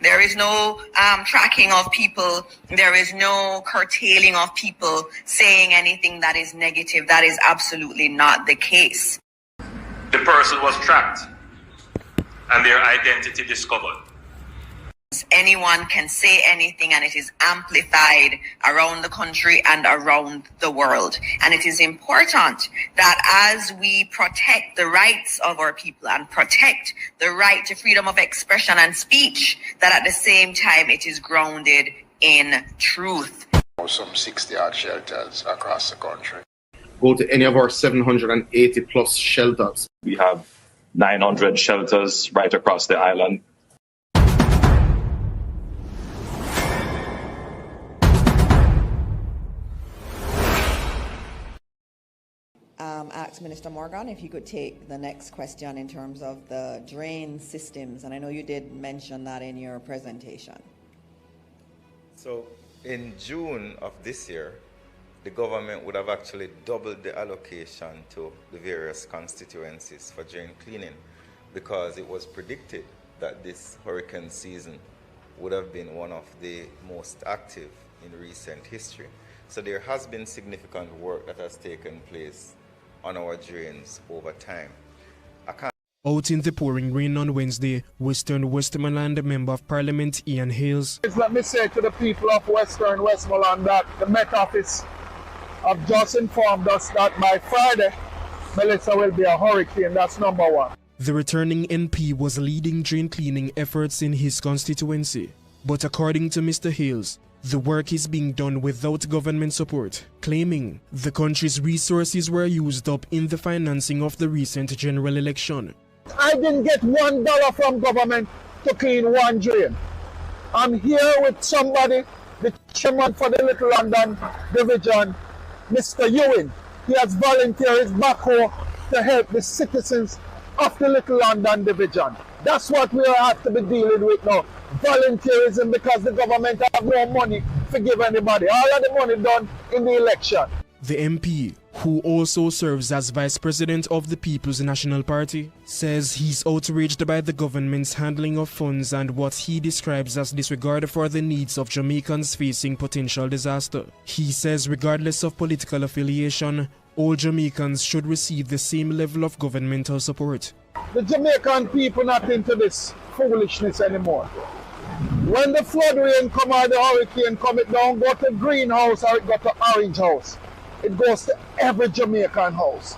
There is no tracking of people. There is no curtailing of people saying anything that is negative. That is absolutely not the case. The person was tracked and their identity discovered. Anyone can say anything, and it is amplified around the country and around the world. And it is important that as we protect the rights of our people and protect the right to freedom of expression and speech, that at the same time it is grounded in truth. Some 60 odd shelters across the country. Go to any of our 780 plus shelters. We have 900 shelters right across the island. Ask Minister Morgan if you could take the next question in terms of the drain systems, and I know you did mention that in your presentation. So in June of this year, the government would have actually doubled the allocation to the various constituencies for drain cleaning, because it was predicted that this hurricane season would have been one of the most active in recent history. So there has been significant work that has taken place on our drains over time. Out in the pouring rain on Wednesday, Western Westmoreland Member of Parliament Ian Hales. Let me say to the people of Western Westmoreland that the Met Office have just informed us that by Friday, Melissa will be a hurricane. That's number one. The returning NP was leading drain cleaning efforts in his constituency. But according to Mr. Hales, the work is being done without government support, claiming the country's resources were used up in the financing of the recent general election. I didn't get $1 from government to clean one drain. I'm here with somebody, the chairman for the Little London Division, Mr. Ewing. He has volunteered his backhoe to help the citizens of the Little London Division. That's what we have to be dealing with now. Volunteerism, because the government have no money to give anybody. All of the money done in the election. The MP, who also serves as Vice President of the People's National Party, says he's outraged by the government's handling of funds and what he describes as disregard for the needs of Jamaicans facing potential disaster. He says regardless of political affiliation, all Jamaicans should receive the same level of governmental support. The Jamaican people not into this foolishness anymore. When the flood rain come or the hurricane come, it don't go to greenhouse or it go to orange house. It goes to every Jamaican house.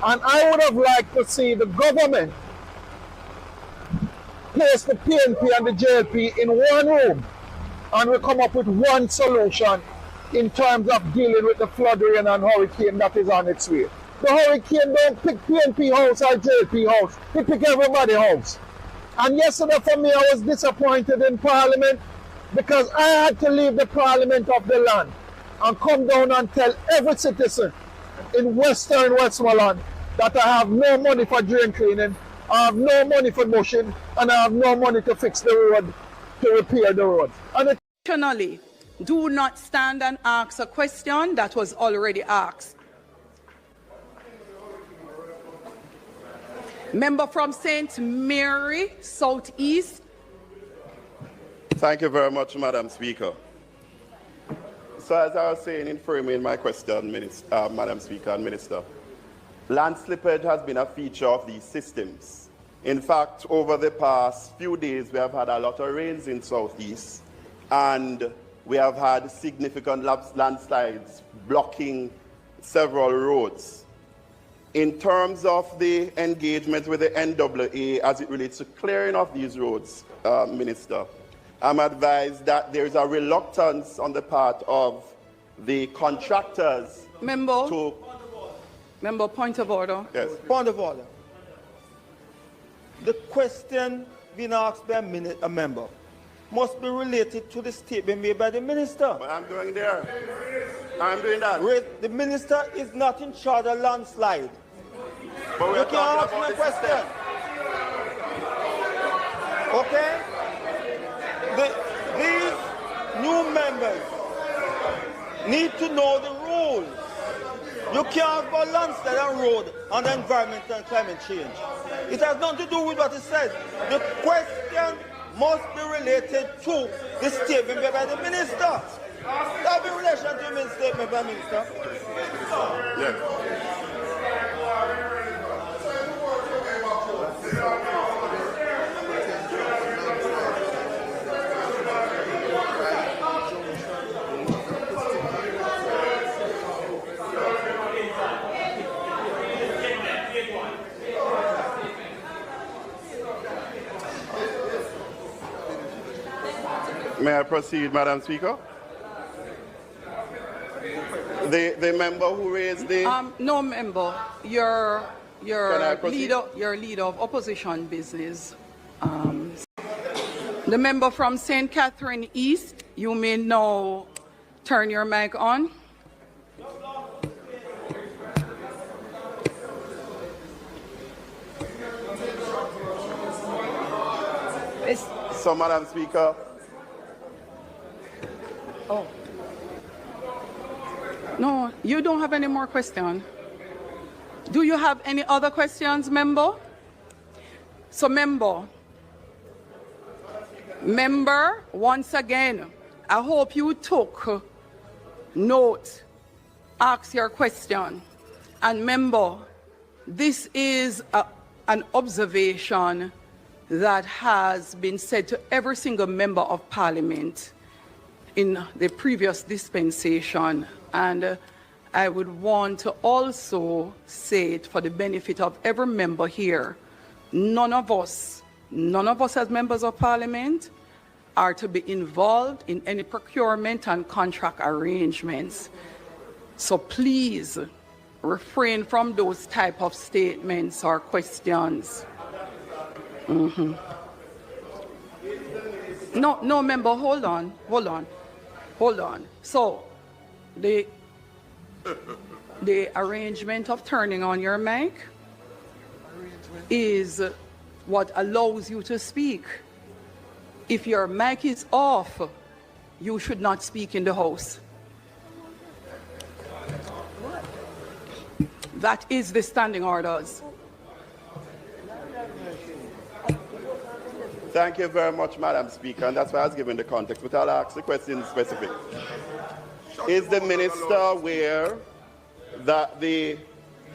And I would have liked to see the government place the PNP and the JLP in one room and we come up with one solution in terms of dealing with the flood rain and hurricane that is on its way. The hurricane don't pick PNP house or JLP house. It pick everybody house. And yesterday for me, I was disappointed in Parliament because I had to leave the Parliament of the land and come down and tell every citizen in Western Westmoreland that I have no money for drain cleaning, I have no money for bushing, and I have no money to fix the road, to repair the road. And additionally, do not stand and ask a question that was already asked. Member from St. Mary, Southeast. Thank you very much, Madam Speaker. So as I was saying in framing my question, Madam Speaker and Minister, land slippage has been a feature of these systems. In fact, over the past few days, we have had a lot of rains in Southeast, and we have had significant landslides blocking several roads. In terms of the engagement with the NAA as it relates to clearing of these roads, Minister, I'm advised that there's a reluctance on the part of the contractors Member, to... Member, point of order. Yes. Point of order. The question being asked by a member must be related to the statement made by the minister. But I'm going there. I'm doing that. The minister is not in charge of landslide. But we you are can ask me a question. Okay? These new members need to know the rules. You can't go landslide and road on the environment and climate change. It has nothing to do with what it says. The question must be related to the statement made by the minister. That be in relation to the statement by the minister. Yes. May I proceed, Madam Speaker? The member who raised the... No member. Your leader of opposition business. The member from St. Catherine East, you may now turn your mic on. So, Madam Speaker... Oh. No, you don't have any more questions. Do you have any other questions, member? So, member, once again, I hope you took note, ask your question. And member, this is an observation that has been said to every single member of Parliament in the previous dispensation, and I would want to also say it for the benefit of every member here. None of us as members of Parliament are to be involved in any procurement and contract arrangements. So please refrain from those type of statements or questions. No, member, hold on. So, the arrangement of turning on your mic is what allows you to speak. If your mic is off, you should not speak in the House. That is the standing orders. Thank you very much, Madam Speaker, and that's why I was given the context, but I'll ask the question specific. Is the minister aware that the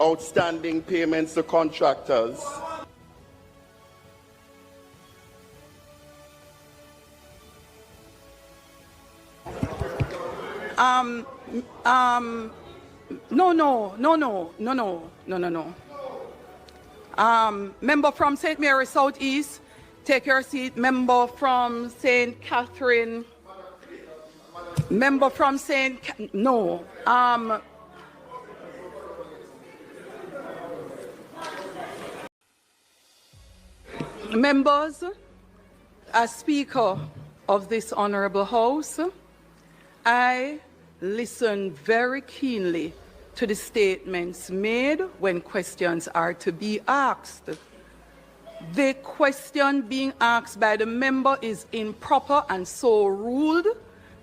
outstanding payments to contractors No. Member from St. Mary Southeast, take your seat. Member from St. Catherine. Member from members, as Speaker of this Honorable House, I listen very keenly to the statements made when questions are to be asked. The question being asked by the member is improper and so ruled.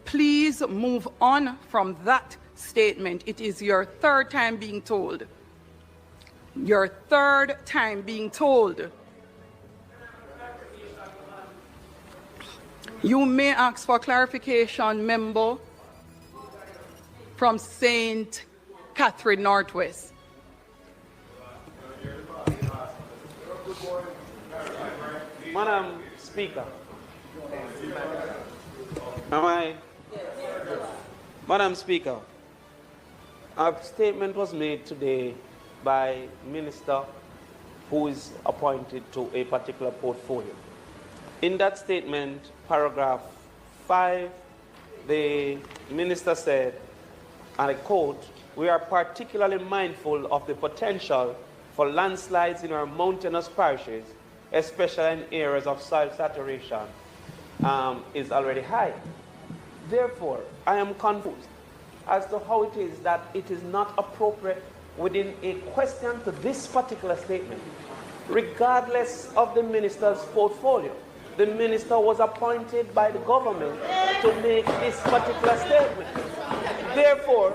Please move on from that statement. It is your third time being told. Your third time being told. You may ask for clarification, member from St. Catherine Northwest. Madam Speaker, Madam Speaker, a statement was made today by Minister who is appointed to a particular portfolio. In that statement, paragraph 5, the Minister said, and I quote, "We are particularly mindful of the potential for landslides in our mountainous parishes, especially in areas of soil saturation is already high." Therefore, I am confused as to how it is that it is not appropriate within a question to this particular statement, regardless of the minister's portfolio. The minister was appointed by the government to make this particular statement. Therefore,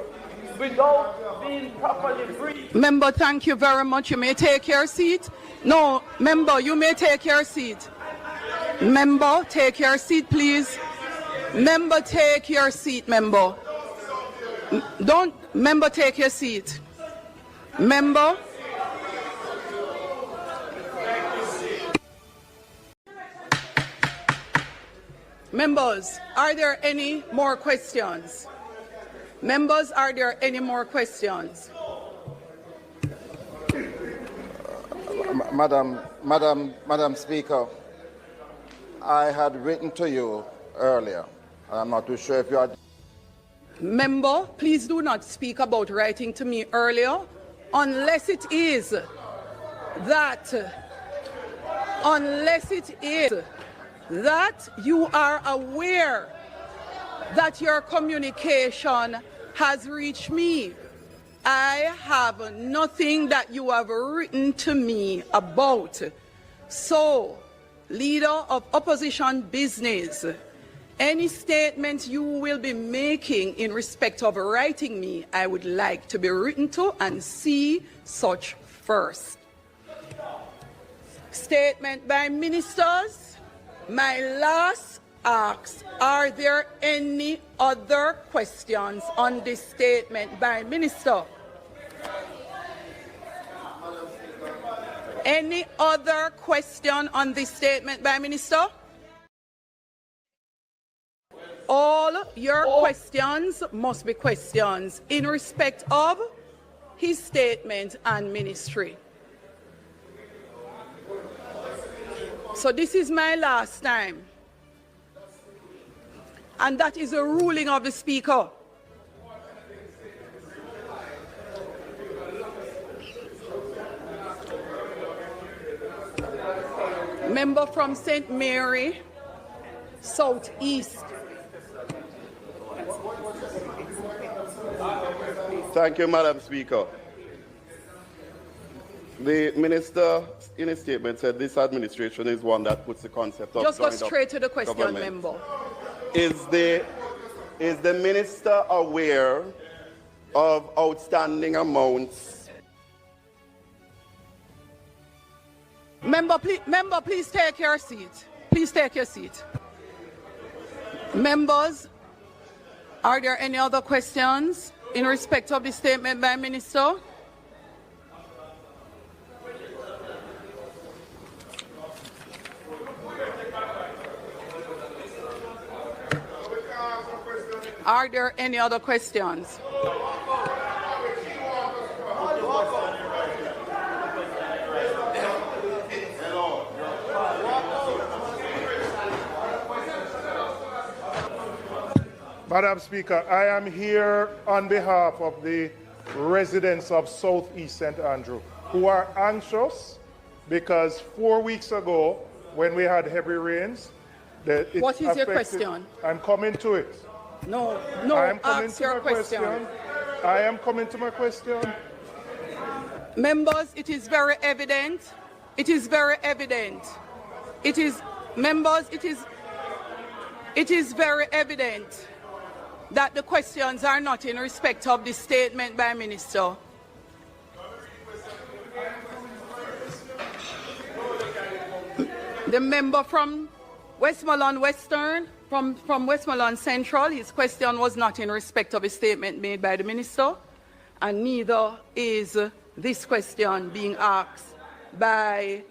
without being properly briefed... Member, thank you very much. You may take your seat. No, member, you may take your seat. Member, take your seat, please. Member, take your seat, member. Member, take your seat. Member. Members, are there any more questions? Members, are there any more questions? Madam Speaker, I had written to you earlier, and I'm not too sure if you had... Member, please do not speak about writing to me earlier unless it is that you are aware that your communication has reached me. I have nothing that you have written to me about. So, Leader of Opposition Business, any statement you will be making in respect of writing me, I would like to be written to and see such first. Statement by ministers. My last ask, are there any other questions on this statement by minister? Any other question on this statement by minister? All your questions must be questions in respect of his statement and ministry. So this is my last time. And that is a ruling of the Speaker. Member from St. Mary, Southeast. Thank you, Madam Speaker. The minister, in his statement, said this administration is one that puts the concept of just go straight to the question, government. member. Is the minister aware of outstanding amounts? Member, please take your seat. Please take your seat. Members, are there any other questions in respect of the statement by minister? Are there any other questions? Madam Speaker, I am here on behalf of the residents of Southeast St. Andrew who are anxious because 4 weeks ago, when we had heavy rains, what is your question? I'm coming to it. No, ask your question. I am coming to my question. Members, it is very evident. It is very evident. It is, members, it is very evident that the questions are not in respect of the statement by minister. The member from Westmoreland Western, from Westmoreland Central, his question was not in respect of a statement made by the minister, and neither is this question being asked by,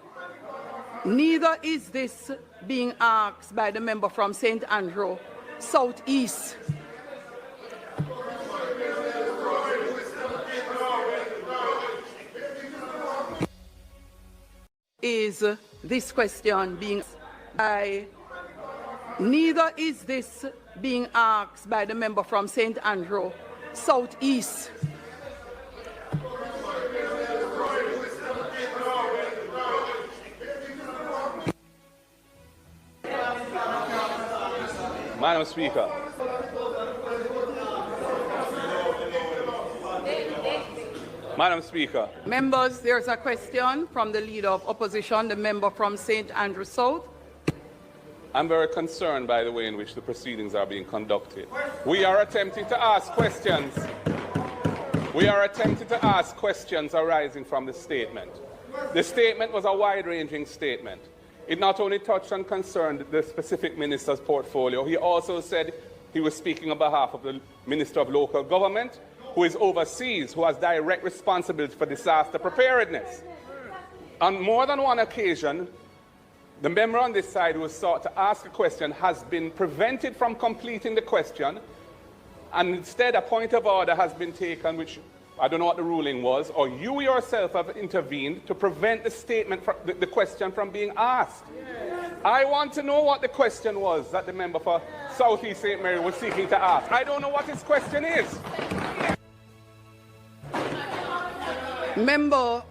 neither is this being asked by the member from St. Andrew, Southeast. Is this question being by, neither is this being asked by the member from St. Andrew, Southeast. Madam Speaker. Madam Speaker. Members, there's a question from the Leader of Opposition, the member from St. Andrew South. I'm very concerned by the way in which the proceedings are being conducted. We are attempting to ask questions. We are attempting to ask questions arising from the statement. The statement was a wide-ranging statement. It not only touched and concerned the specific minister's portfolio, he also said he was speaking on behalf of the Minister of Local Government, who is overseas, who has direct responsibility for disaster preparedness. On more than one occasion, the member on this side who was sought to ask a question has been prevented from completing the question, and instead a point of order has been taken, which I don't know what the ruling was, or you yourself have intervened to prevent the statement, the question from being asked. I want to know what the question was that the member for South East St. Mary was seeking to ask. I don't know what his question is. Member.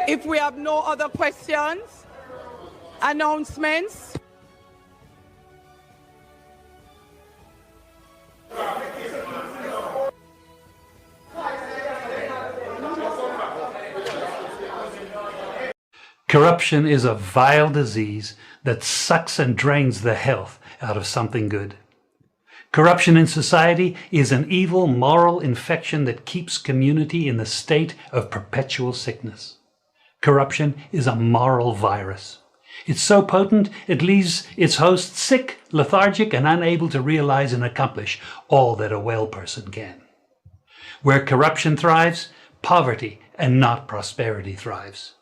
If we have no other questions, announcements. Corruption is a vile disease that sucks and drains the health out of something good. Corruption in society is an evil moral infection that keeps community in the state of perpetual sickness. Corruption is a moral virus. It's so potent it leaves its host sick, lethargic, and unable to realize and accomplish all that a well person can. Where corruption thrives, poverty and not prosperity thrives.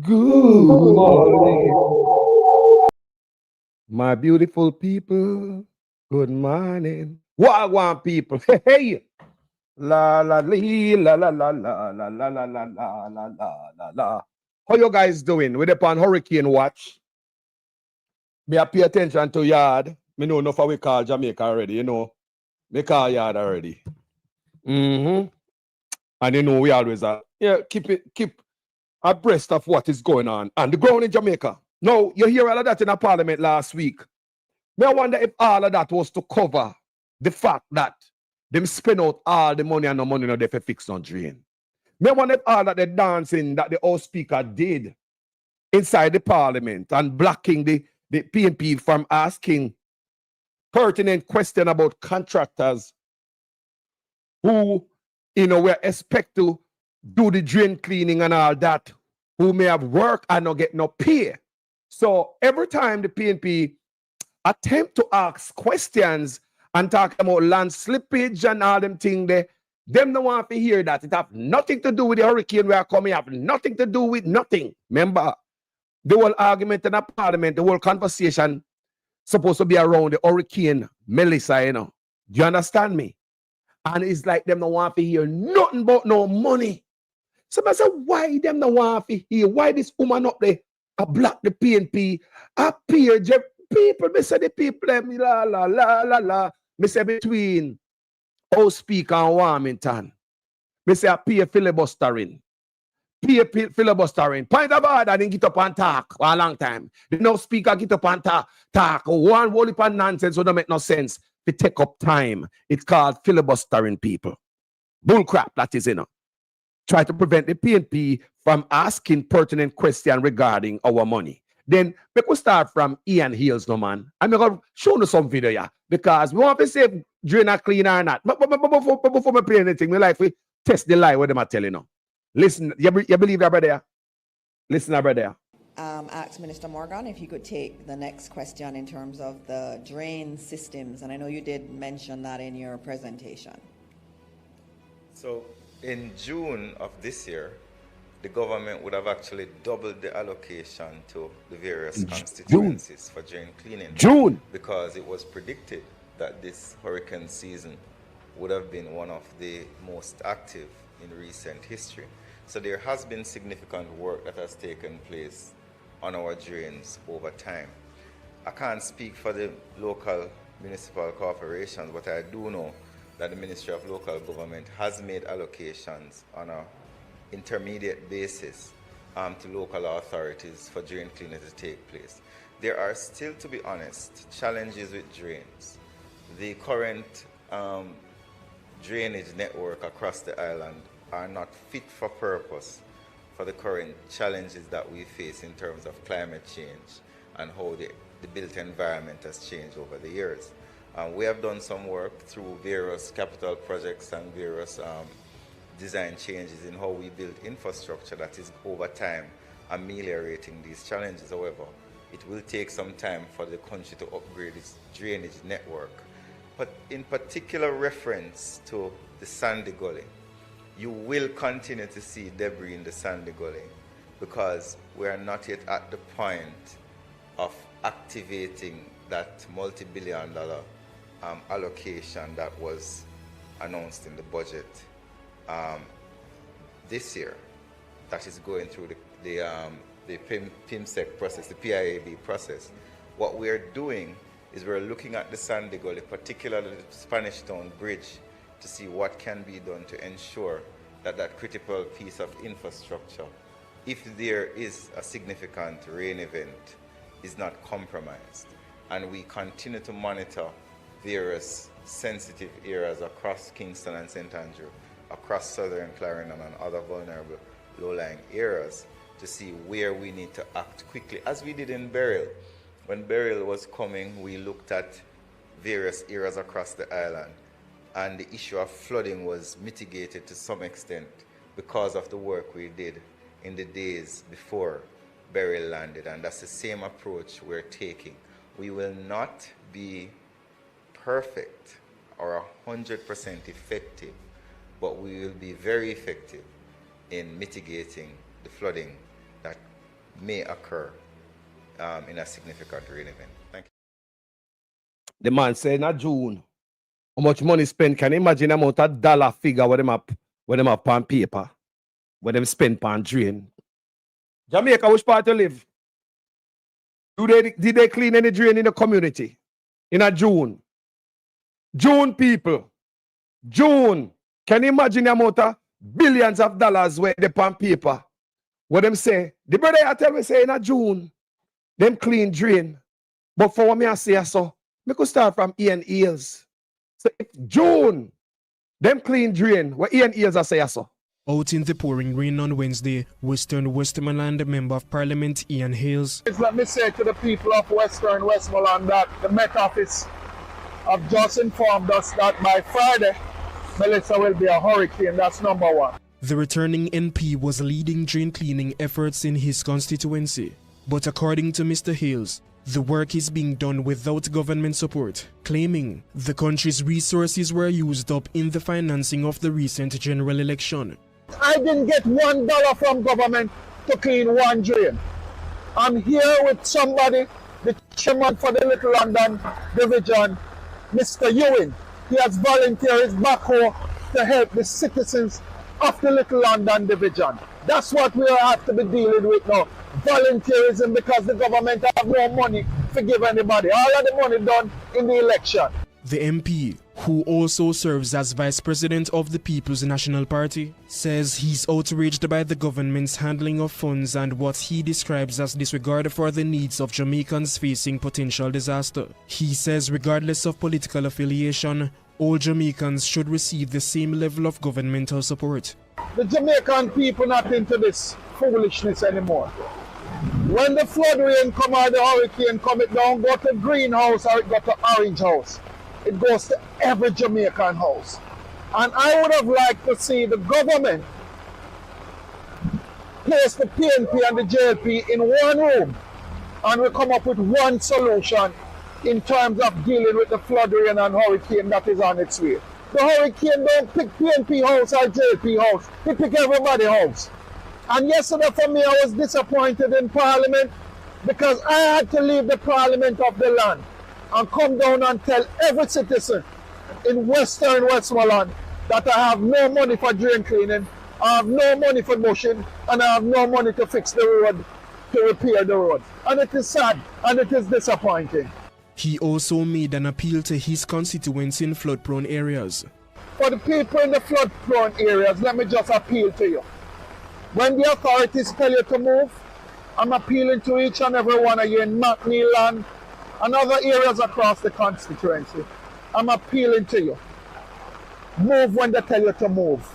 Good morning, my beautiful people. Good morning, Wagwan people. Hey, hey, la la lee, la la la la la la la la la la la la. How you guys doing? We're upon hurricane watch. Me I pay attention to yard. Me know enough how we call Jamaica already. You know, me call yard already. And you know we always are. Yeah, keep abreast of what is going on the ground in Jamaica. Now, you hear all of that in a parliament last week. Me I wonder if all of that was to cover the fact that them spend out all the money and no money no they fix on drain. Me I wonder if all that the dancing that the House Speaker did inside the parliament and blocking the PNP from asking pertinent question about contractors who, you know, we expect to do the drain cleaning and all that, who may have work and not get no pay. So every time the PNP attempt to ask questions and talk about land slippage and all them things, them don't want to hear that. It have nothing to do with the hurricane we are coming, have nothing to do with nothing. Remember, The whole argument in the parliament, the whole conversation supposed to be around the Hurricane Melissa, you know. Do you understand me? And it's like them don't want to hear nothing but no money. So I said, why them don't want to hear? Why this woman up there block the PNP? Appear people, me say the people, them, la la la la la. Me say between House Speaker and Warmington. Me say appear filibustering. Filibustering. Point of order, then get up and talk for a long time. The no speaker get up and talk. One whole heap of nonsense so don't make no sense. To take up time. It's called filibustering, people. Bullcrap, that is, you know. Try to prevent the PNP from asking pertinent questions regarding our money. Then we could start from Ian Hills, no man. I'm going to show you some video, yeah, because we want to see if drain are clean or not. But before we play anything, we like to test the lie what them are telling you. Listen, you believe that, brother? Listen, brother. Ask Minister Morgan if you could take the next question in terms of the drain systems, and I know you did mention that in your presentation. So in June of this year, the government would have actually doubled the allocation to the various constituencies for drain cleaning. Because it was predicted that this hurricane season would have been one of the most active in recent history. So there has been significant work that has taken place on our drains over time. I can't speak for the local municipal corporations, but I do know that the Ministry of Local Government has made allocations on an intermediate basis to local authorities for drain cleaning to take place. There are still, to be honest, challenges with drains. The current drainage network across the island are not fit for purpose for the current challenges that we face in terms of climate change and how the built environment has changed over the years. We have done some work through various capital projects and various design changes in how we build infrastructure that is over time ameliorating these challenges. However, it will take some time for the country to upgrade its drainage network. But in particular reference to the Sandy Gully, you will continue to see debris in the Sandy Gully because we are not yet at the point of activating that multi-billion-dollar allocation that was announced in the budget this year. That is going through the PIMSEC process, the PIAB process. What we are doing is we're looking at the Sandy Gully, particularly the Spanish Town Bridge, to see what can be done to ensure that that critical piece of infrastructure, if there is a significant rain event, is not compromised. And we continue to monitor various sensitive areas across Kingston and St. Andrew, across southern Clarendon and other vulnerable low-lying areas to see where we need to act quickly, as we did in Beryl. When Beryl was coming, we looked at various areas across the island, and the issue of flooding was mitigated to some extent because of the work we did in the days before Beryl landed, and that's the same approach we're taking. We will not be perfect or 100% effective, but we will be very effective in mitigating the flooding that may occur in a significant rain event. Thank you. The man said in June, how much money spent? Can you imagine the amount of dollar figure where them up on paper, where them spend on drain? Jamaica, which part to live? Did they clean any drain in the community? In a June? June, people. June. Can you imagine the amount of billions of dollars where they on paper? What them say? The brother I tell me say in a June, them clean drain. But for what me I say so, me could start from Ian Eels. So if June, them clean drain, what Ian Eels I say so. Out in the pouring rain on Wednesday, Western Westmoreland Member of Parliament Ian Hales. Let me say to the people of Western Westmoreland that the Met Office have just informed us that by Friday, Melissa will be a hurricane. That's number one. The returning MP was leading drain cleaning efforts in his constituency. But according to Mr. Hales, the work is being done without government support, claiming the country's resources were used up in the financing of the recent general election. I didn't get $1 from government to clean one drain. I'm here with somebody, the chairman for the Little London Division, Mr. Ewing. He has volunteered his backhoe to help the citizens of the Little London Division. That's what we have to be dealing with now. Volunteerism, because the government have no money to give anybody. All of the money done in the election. The MP, who also serves as Vice President of the People's National Party, says he's outraged by the government's handling of funds and what he describes as disregard for the needs of Jamaicans facing potential disaster. He says regardless of political affiliation, all Jamaicans should receive the same level of governmental support. The Jamaican people not into this foolishness anymore. When the flood rain come or the hurricane come, it don't go to greenhouse or it go to orange house. It goes to every Jamaican house. And I would have liked to see the government place the PNP and the JLP in one room and we come up with one solution in terms of dealing with the flood rain and hurricane that is on its way. The hurricane don't pick PNP house or JLP house. It pick everybody house. And yesterday for me, I was disappointed in Parliament because I had to leave the Parliament of the land and come down and tell every citizen in Western Westmoreland that I have no money for drain cleaning, I have no money for bushing, and I have no money to fix the road, to repair the road. And it is sad and it is disappointing. He also made an appeal to his constituents in flood-prone areas. For the people in the flood-prone areas, let me just appeal to you. When the authorities tell you to move, I'm appealing to each and every one of you in McNeil and other areas across the constituency. I'm appealing to you. Move when they tell you to move.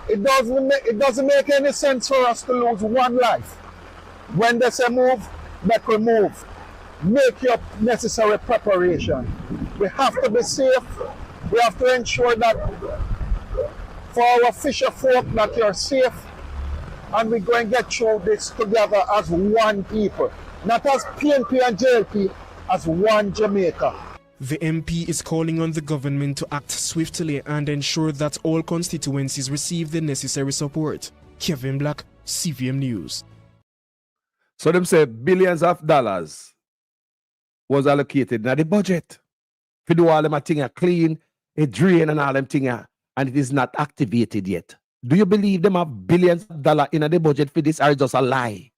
It doesn't make any sense for us to lose one life. When they say move, let we move. Make your necessary preparation. We have to be safe. We have to ensure that for our fisher folk that you're safe, and we're going to get through this together as one people. Not as PNP and JLP, as one Jamaica. The MP is calling on the government to act swiftly and ensure that all constituencies receive the necessary support. Kevin Black, CVM News. So them say billions of dollars was allocated in the budget to do all them thing clean, a drain and all them thing, and it is not activated yet. Do you believe them have billions of dollars in the budget for this, or just a lie?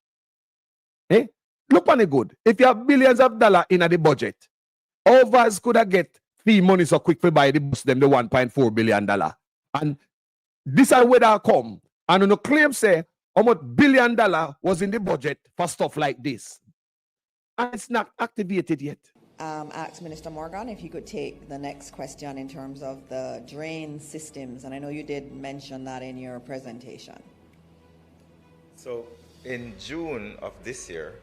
Eh? Look on it good. If you have billions of dollars in the budget, how fast could I get fee money so quick for buy the bus them the $1.4 billion? And this is where they come. And on the claim say how much $1 billion was in the budget for stuff like this. And it's not activated yet. Ask Minister Morgan if you could take the next question in terms of the drain systems. And I know you did mention that in your presentation. So in June of this year,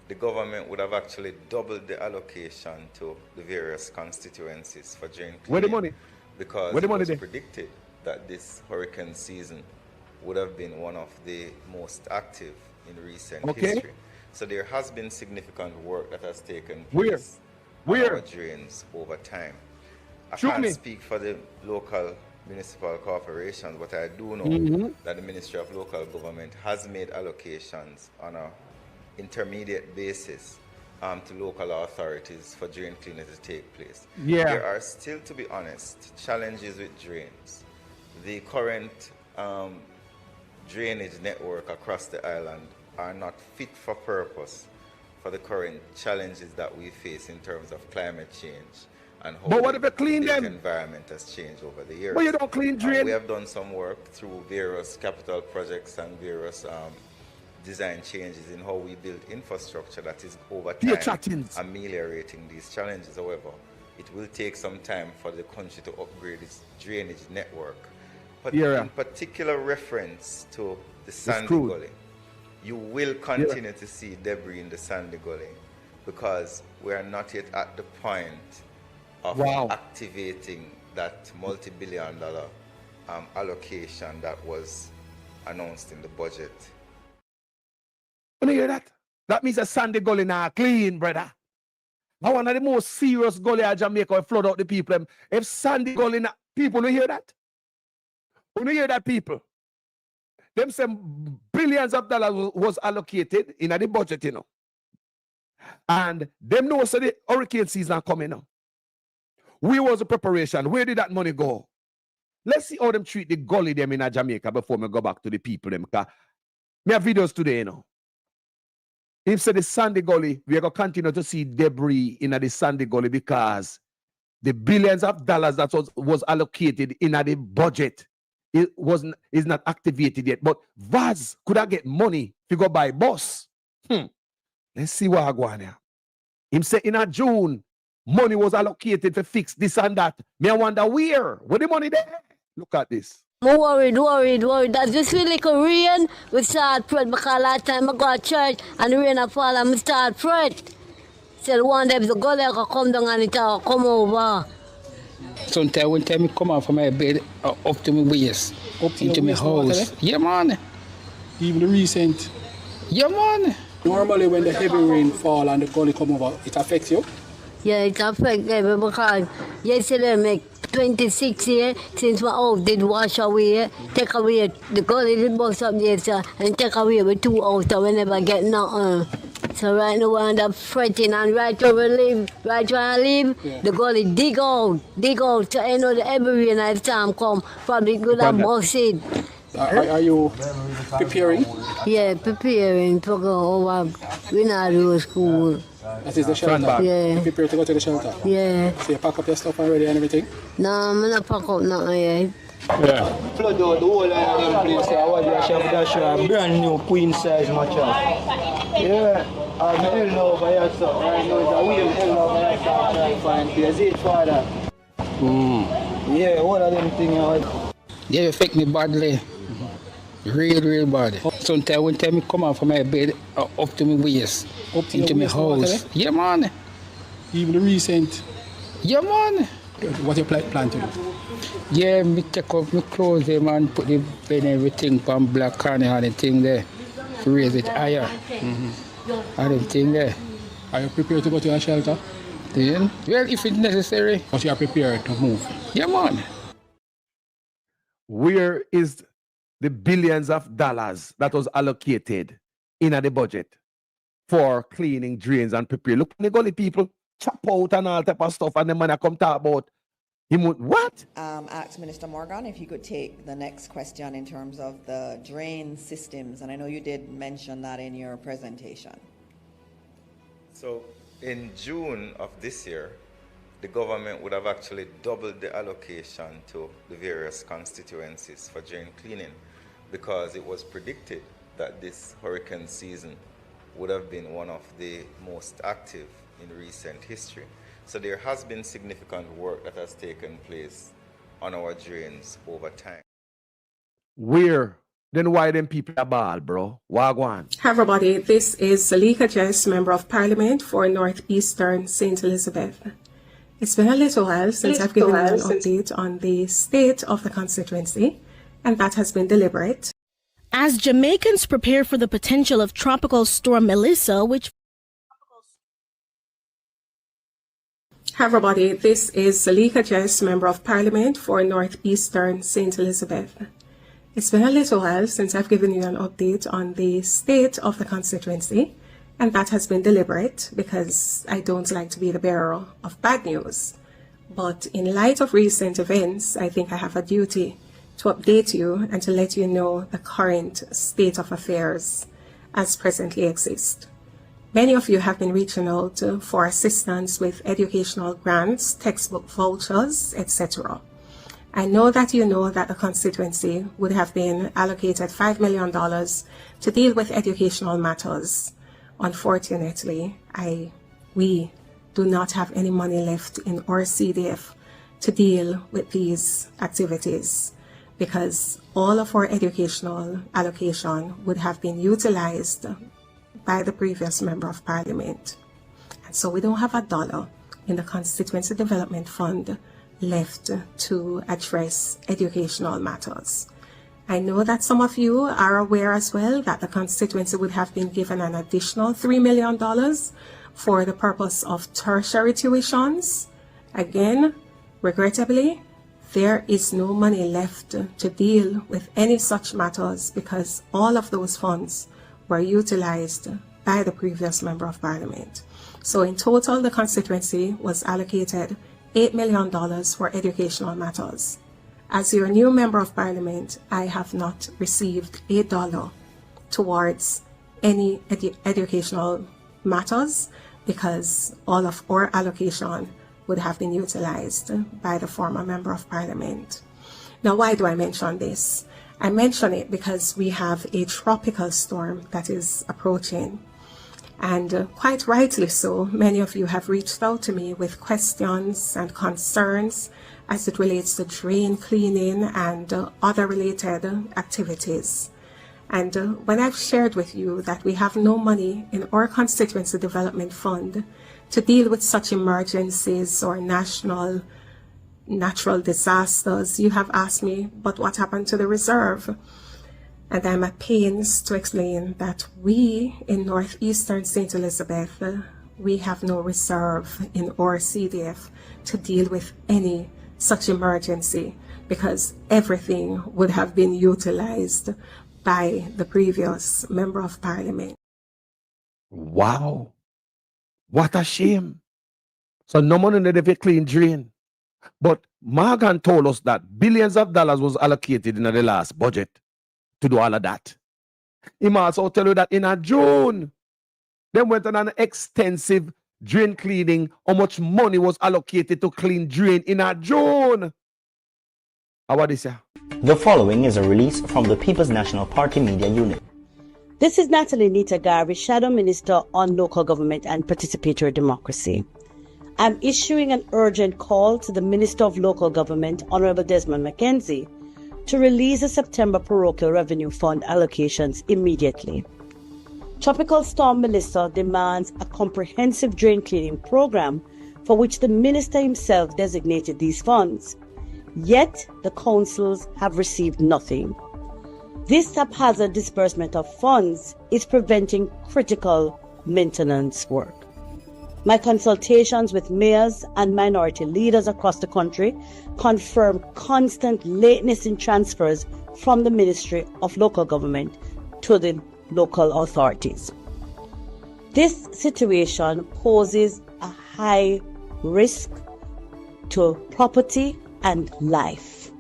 the government would have actually doubled the allocation to the various constituencies for drain cleaning. Where the money? Because Where the money it was there? predicted that this hurricane season would have been one of the most active in recent history. So there has been significant work that has taken place on our drains over time. I can't speak for the local municipal corporations, but I do know that the Ministry of Local Government has made allocations on an intermediate basis to local authorities for drain cleaning to take place. There are still, to be honest, challenges with drains. The current drainage network across the island are not fit for purpose for the current challenges that we face in terms of climate change and how but what if you clean the them? Environment has changed over the years. But you don't clean drain. We have done some work through various capital projects and various design changes in how we build infrastructure that is over time ameliorating these challenges. However, it will take some time for the country to upgrade its drainage network. But in particular reference to the Sandy Gully, you will continue to see debris in the Sandy Gully because we are not yet at the point of activating that multi-billion-dollar allocation that was announced in the budget. When you hear that? That means a Sandy Gully now clean, brother. Now one of the most serious gully in Jamaica will flood out the people. If Sandy Gully now, people don't hear that? When you hear that, people? them some billions of dollars was allocated in the budget, you know. And them know so the hurricane season coming now. Where was the preparation? Where did that money go? Let's see how them treat the gully them in Jamaica before we go back to the people them. Because me have videos today, you know. If say the Sandy Gully, we are going to continue to see debris in the Sandy Gully because the billions of dollars that was allocated in the budget is not activated yet. But VAS could I get money to go buy bus? Let's see what I go on here. Him say in a June, money was allocated to fix this and that. Me I wonder where the money there? Look at this. I'm worried. That this really like a rain, we start praying because last time I go to church and the rain a fall and we start praying. So one day the gully will come down and it will come over. Sometimes one time I come out from my bed up to my waist, up into my house. Yeah, man. Even the recent? Yeah, man. Normally when the heavy rain fall and the gully come over, it affects you? Yeah, it affects me because yesterday make 26 years since my house did wash away, take away the gully did bust up there, sir, and take away with 2 hours so we never get nothing. So right now we end up fretting and right where we live, the gully dig out. So I know that every rain and storm come, probably good and bust it. Are you preparing? Yeah, preparing to go over. We not do school. That is the shelter? Yeah. You prepare to go to the shelter? Yeah. So you pack up your stuff already and everything? No, I'm not pack up nothing yet. Yeah. Flood out the whole line of them place. I was a brand new queen size mattress. Yeah. I'm hell over here, so right now it's a wheel hell over here, so I'm trying to find place. It for that. Yeah, one of them things. They affect me badly. Real bad. Sometimes one time I come out from my bed up to my waist, up into my house. Yeah, man. Even the recent? Yeah, man. What you plan to do? Yeah, me take off my clothes them and put the bed and everything on black corner and the thing there to raise it higher. And the thing there. Are you prepared to go to a shelter? Yeah. Well, if it's necessary. But you are prepared to move? Yeah, man. Where is the billions of dollars that was allocated in the budget for cleaning drains and prepare? Look, the gully people chop out and all type of stuff, and the man come talk about him. What? Ask Minister Morgan if he could take the next question in terms of the drain systems, and I know you did mention that in your presentation. So in June of this year, the government would have actually doubled the allocation to the various constituencies for drain cleaning because it was predicted that this hurricane season would have been one of the most active in recent history. So there has been significant work that has taken place on our drains over time. Where? Then why them people are bad, bro? Wagwan. Hi everybody, this is Salika Jess, Member of Parliament for Northeastern St. Elizabeth. It's been a little while since I've given you an update on the state of the constituency, and that has been deliberate. As Jamaicans prepare for the potential of Tropical Storm Melissa, which... Hi everybody, this is Salika Jess, Member of Parliament for Northeastern St. Elizabeth. It's been a little while since I've given you an update on the state of the constituency, and that has been deliberate because I don't like to be the bearer of bad news. But in light of recent events, I think I have a duty to update you and to let you know the current state of affairs as presently exist. Many of you have been reaching out for assistance with educational grants, textbook vouchers, etc. I know that you know that the constituency would have been allocated $5 million to deal with educational matters. Unfortunately, we do not have any money left in our CDF to deal with these activities because all of our educational allocation would have been utilized by the previous Member of Parliament. And so we don't have a dollar in the Constituency Development Fund left to address educational matters. I know that some of you are aware as well that the constituency would have been given an additional $3 million for the purpose of tertiary tuitions. Again, regrettably, there is no money left to deal with any such matters because all of those funds were utilized by the previous Member of Parliament. So in total, the constituency was allocated $8 million for educational matters. As your new Member of Parliament, I have not received $1 towards any educational matters because all of our allocation would have been utilized by the former Member of Parliament. Now, why do I mention this? I mention it because we have a tropical storm that is approaching. And quite rightly so, many of you have reached out to me with questions and concerns as it relates to drain cleaning and other related activities. And when I've shared with you that we have no money in our constituency development fund to deal with such emergencies or national natural disasters, you have asked me, but what happened to the reserve? And I'm at pains to explain that we in northeastern St. Elizabeth, we have no reserve in our CDF to deal with any such emergency because everything would have been utilized by the previous Member of Parliament. Wow. What a shame. So no money in the clean drain. But Morgan told us that billions of dollars was allocated in the last budget to do all of that. He also tell you that in June, they went on an extensive drain cleaning. How much money was allocated to clean drain in June? How about this here? The following is a release from the People's National Party Media Unit. This is Natalie Nita-Garvey, Shadow Minister on Local Government and Participatory Democracy. I'm issuing an urgent call to the Minister of Local Government, Honorable Desmond McKenzie, to release the September Parochial Revenue Fund allocations immediately. Tropical Storm Melissa demands a comprehensive drain cleaning program for which the Minister himself designated these funds. Yet, the councils have received nothing. This haphazard disbursement of funds is preventing critical maintenance work. My consultations with mayors and minority leaders across the country confirm constant lateness in transfers from the Ministry of Local Government to the local authorities. This situation poses a high risk to property and life,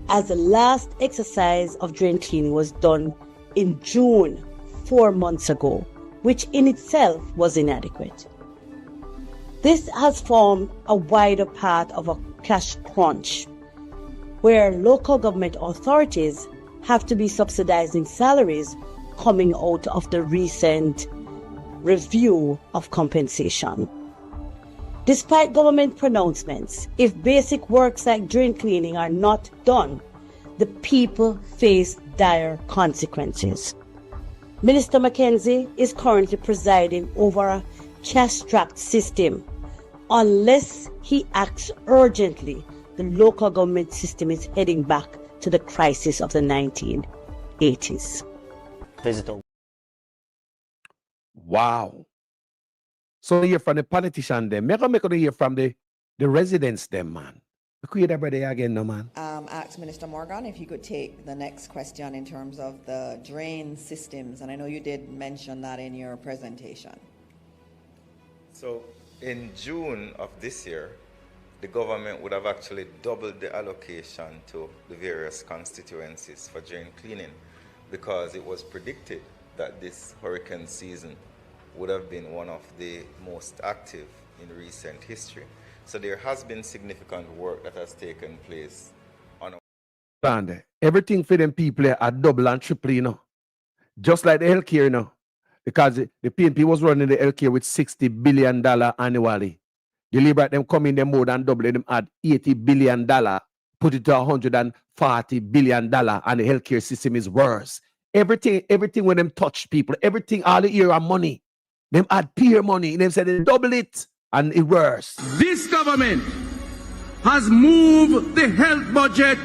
as the last exercise of drain cleaning was done in June 4 months ago, which in itself was inadequate. This has formed a wider part of a cash crunch, where local government authorities have to be subsidizing salaries coming out of the recent review of compensation. Despite government pronouncements, if basic works like drain cleaning are not done, the people face dire consequences. Minister McKenzie is currently presiding over a cash-strapped system. Unless he acts urgently, the local government system is heading back to the crisis of the 1980s. Visitor. Wow. So hear from the politician them. Make to hear from the residents them, man. Could you brother again, no man? Ask Minister Morgan if you could take the next question in terms of the drain systems, and I know you did mention that in your presentation. So in June of this year, the government would have actually doubled the allocation to the various constituencies for drain cleaning because it was predicted that this hurricane season would have been one of the most active in recent history. So there has been significant work that has taken place on everything for them people are double and triple, you know. Just like the healthcare, you know. Because the PNP was running the healthcare with $60 billion annually. The Liberal them come in them more than double, them add $80 billion, put it to $140 billion, and the healthcare system is worse. Everything when them touch people, everything, all the year of money, them add peer money, them say they double it, and it worse. This government has moved the health budget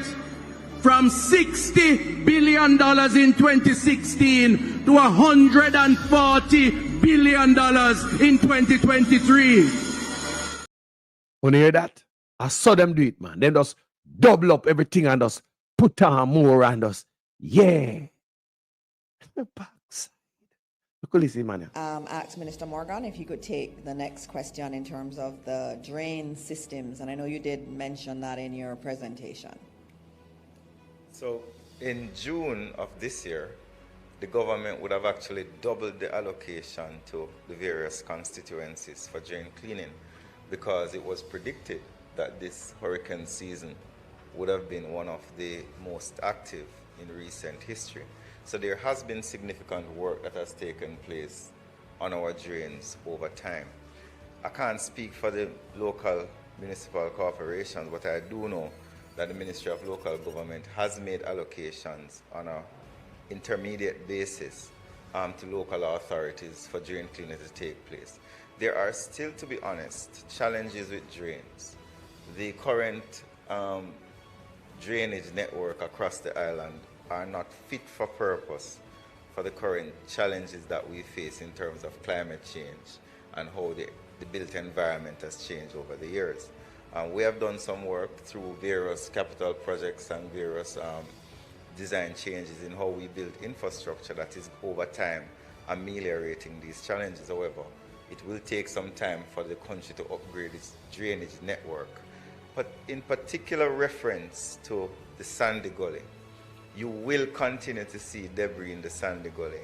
from $60 billion in 2016 to $140 billion in 2023. When you hear that, I saw them do it, man. Them just double up everything and us put on more and us. Yeah. Ask Minister Morgan if he could take the next question in terms of the drain systems, and I know you did mention that in your presentation. So in June of this year, the government would have actually doubled the allocation to the various constituencies for drain cleaning, because it was predicted that this hurricane season would have been one of the most active in recent history. So there has been significant work that has taken place on our drains over time. I can't speak for the local municipal corporations, but I do know that the Ministry of Local Government has made allocations on an intermediate basis to local authorities for drain cleaning to take place. There are still, to be honest, challenges with drains. The current drainage network across the island are not fit for purpose for the current challenges that we face in terms of climate change and how the built environment has changed over the years. We have done some work through various capital projects and various design changes in how we build infrastructure that is over time ameliorating these challenges. However, it will take some time for the country to upgrade its drainage network. But in particular reference to the Sandy Gully, you will continue to see debris in the Sandy Gully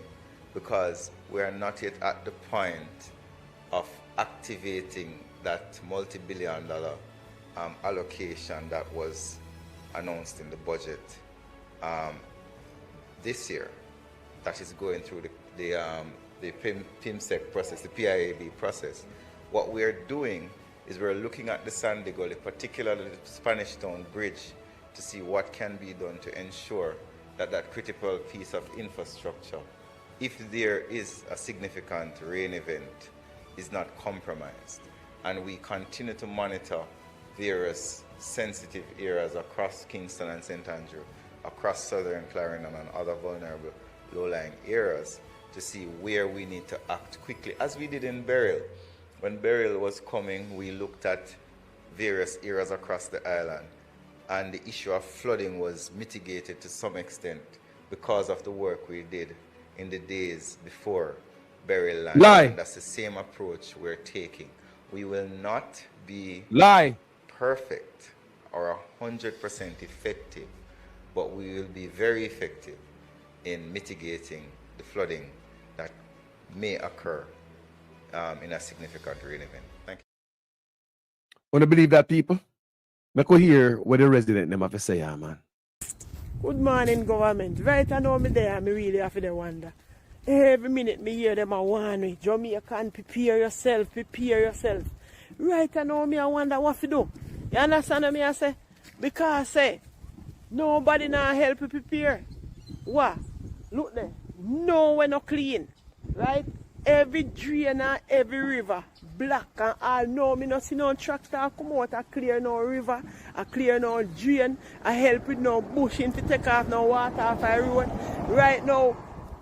because we are not yet at the point of activating that multi-billion-dollar allocation that was announced in the budget this year, that is going through the PIMSEC process, the PIAB process. What we are doing is we're looking at the Sandy Gully, particularly the Spanish Town Bridge, to see what can be done to ensure that that critical piece of infrastructure, if there is a significant rain event, is not compromised. And we continue to monitor various sensitive areas across Kingston and St. Andrew, across southern Clarendon and other vulnerable low-lying areas to see where we need to act quickly, as we did in Beryl. When Beryl was coming, we looked at various areas across the island, and the issue of flooding was mitigated to some extent because of the work we did in the days before Beryl landed. And that's the same approach we're taking. We will not be perfect or 100% effective, but we will be very effective in mitigating the flooding that may occur in a significant rain event. Thank you. Want to believe that, people? I could hear what the resident them have to say, man. Good morning, government. Right, I know me there, me really have to wonder. Every minute me hear them a warn me, Jamaican, prepare yourself, prepare yourself. Right, I know me I wonder what to do. You understand what me I say? Because say, nobody now help you prepare. What? Look there. No, we're not clean. Right? Every drain and every river, black and all. No, me not see no tractor come out and clear no river, and clear no drain, and help with no bushing to take off no water off the road. Right now,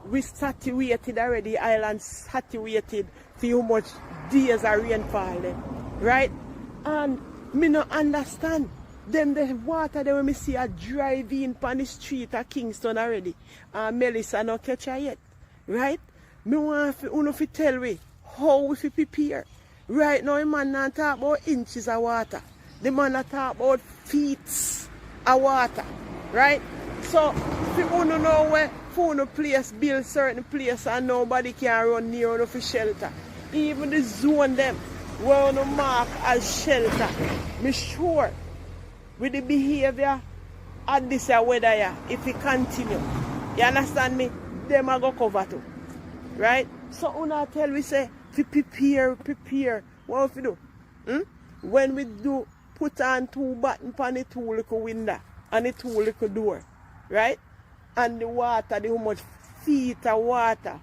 we saturated already, island saturated for how much days of rainfall there. Right? And me not understand. Them the water that when me see a drive in on the street at Kingston already, and Melissa not catch her yet. Right? Me want to tell me how we prepare. Right now, the man not talk about inches of water. The man not talk about feet of water. Right? So, if you want to know where for place build certain place and nobody can run near enough for shelter, even the zone them where you mark as shelter, me sure with the behavior at this weather, if it continue, you understand me? Them are going to cover too. Right? So una tell we say to prepare. What we do? When we do put on 2 buttons on the 2 little window and the 2 little door, right? And the water, how much feet of water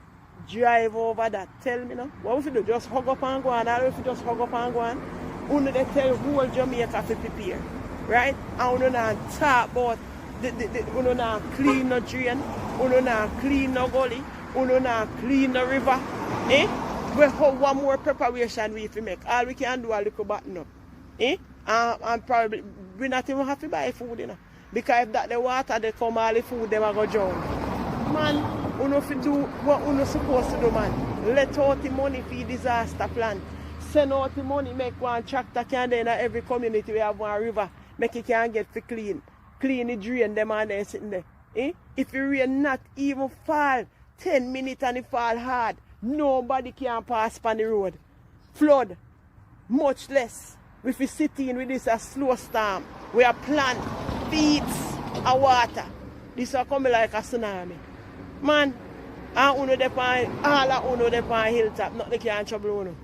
drive over that. Tell me now. What we do? Just hug up and go on, or if you just hug up and go on, una they tell whole Jamaica to prepare. Right? And una not talk about una not clean no drain, una not clean no gully. Uno now clean the river, we have one more preparation we have to make. All we can do a little button up, And probably we not even have to buy food, you know. Because if that the water they come, all the food them are go drown. Man, you know if you do what you supposed to do, man. Let out the money for the disaster plan. Send out the money, make one tractor can in every community we have one river, make it can get for clean. Clean the drain them and they sitting there. Eh? If the rain not even fall 10 minutes and it fall hard, nobody can pass on the road. Flood, much less. If we sit in with this a slow storm, we are plant, feeds, and water. This will come like a tsunami. Man, and uno depend, all of uno depend hilltop, not they can trouble uno.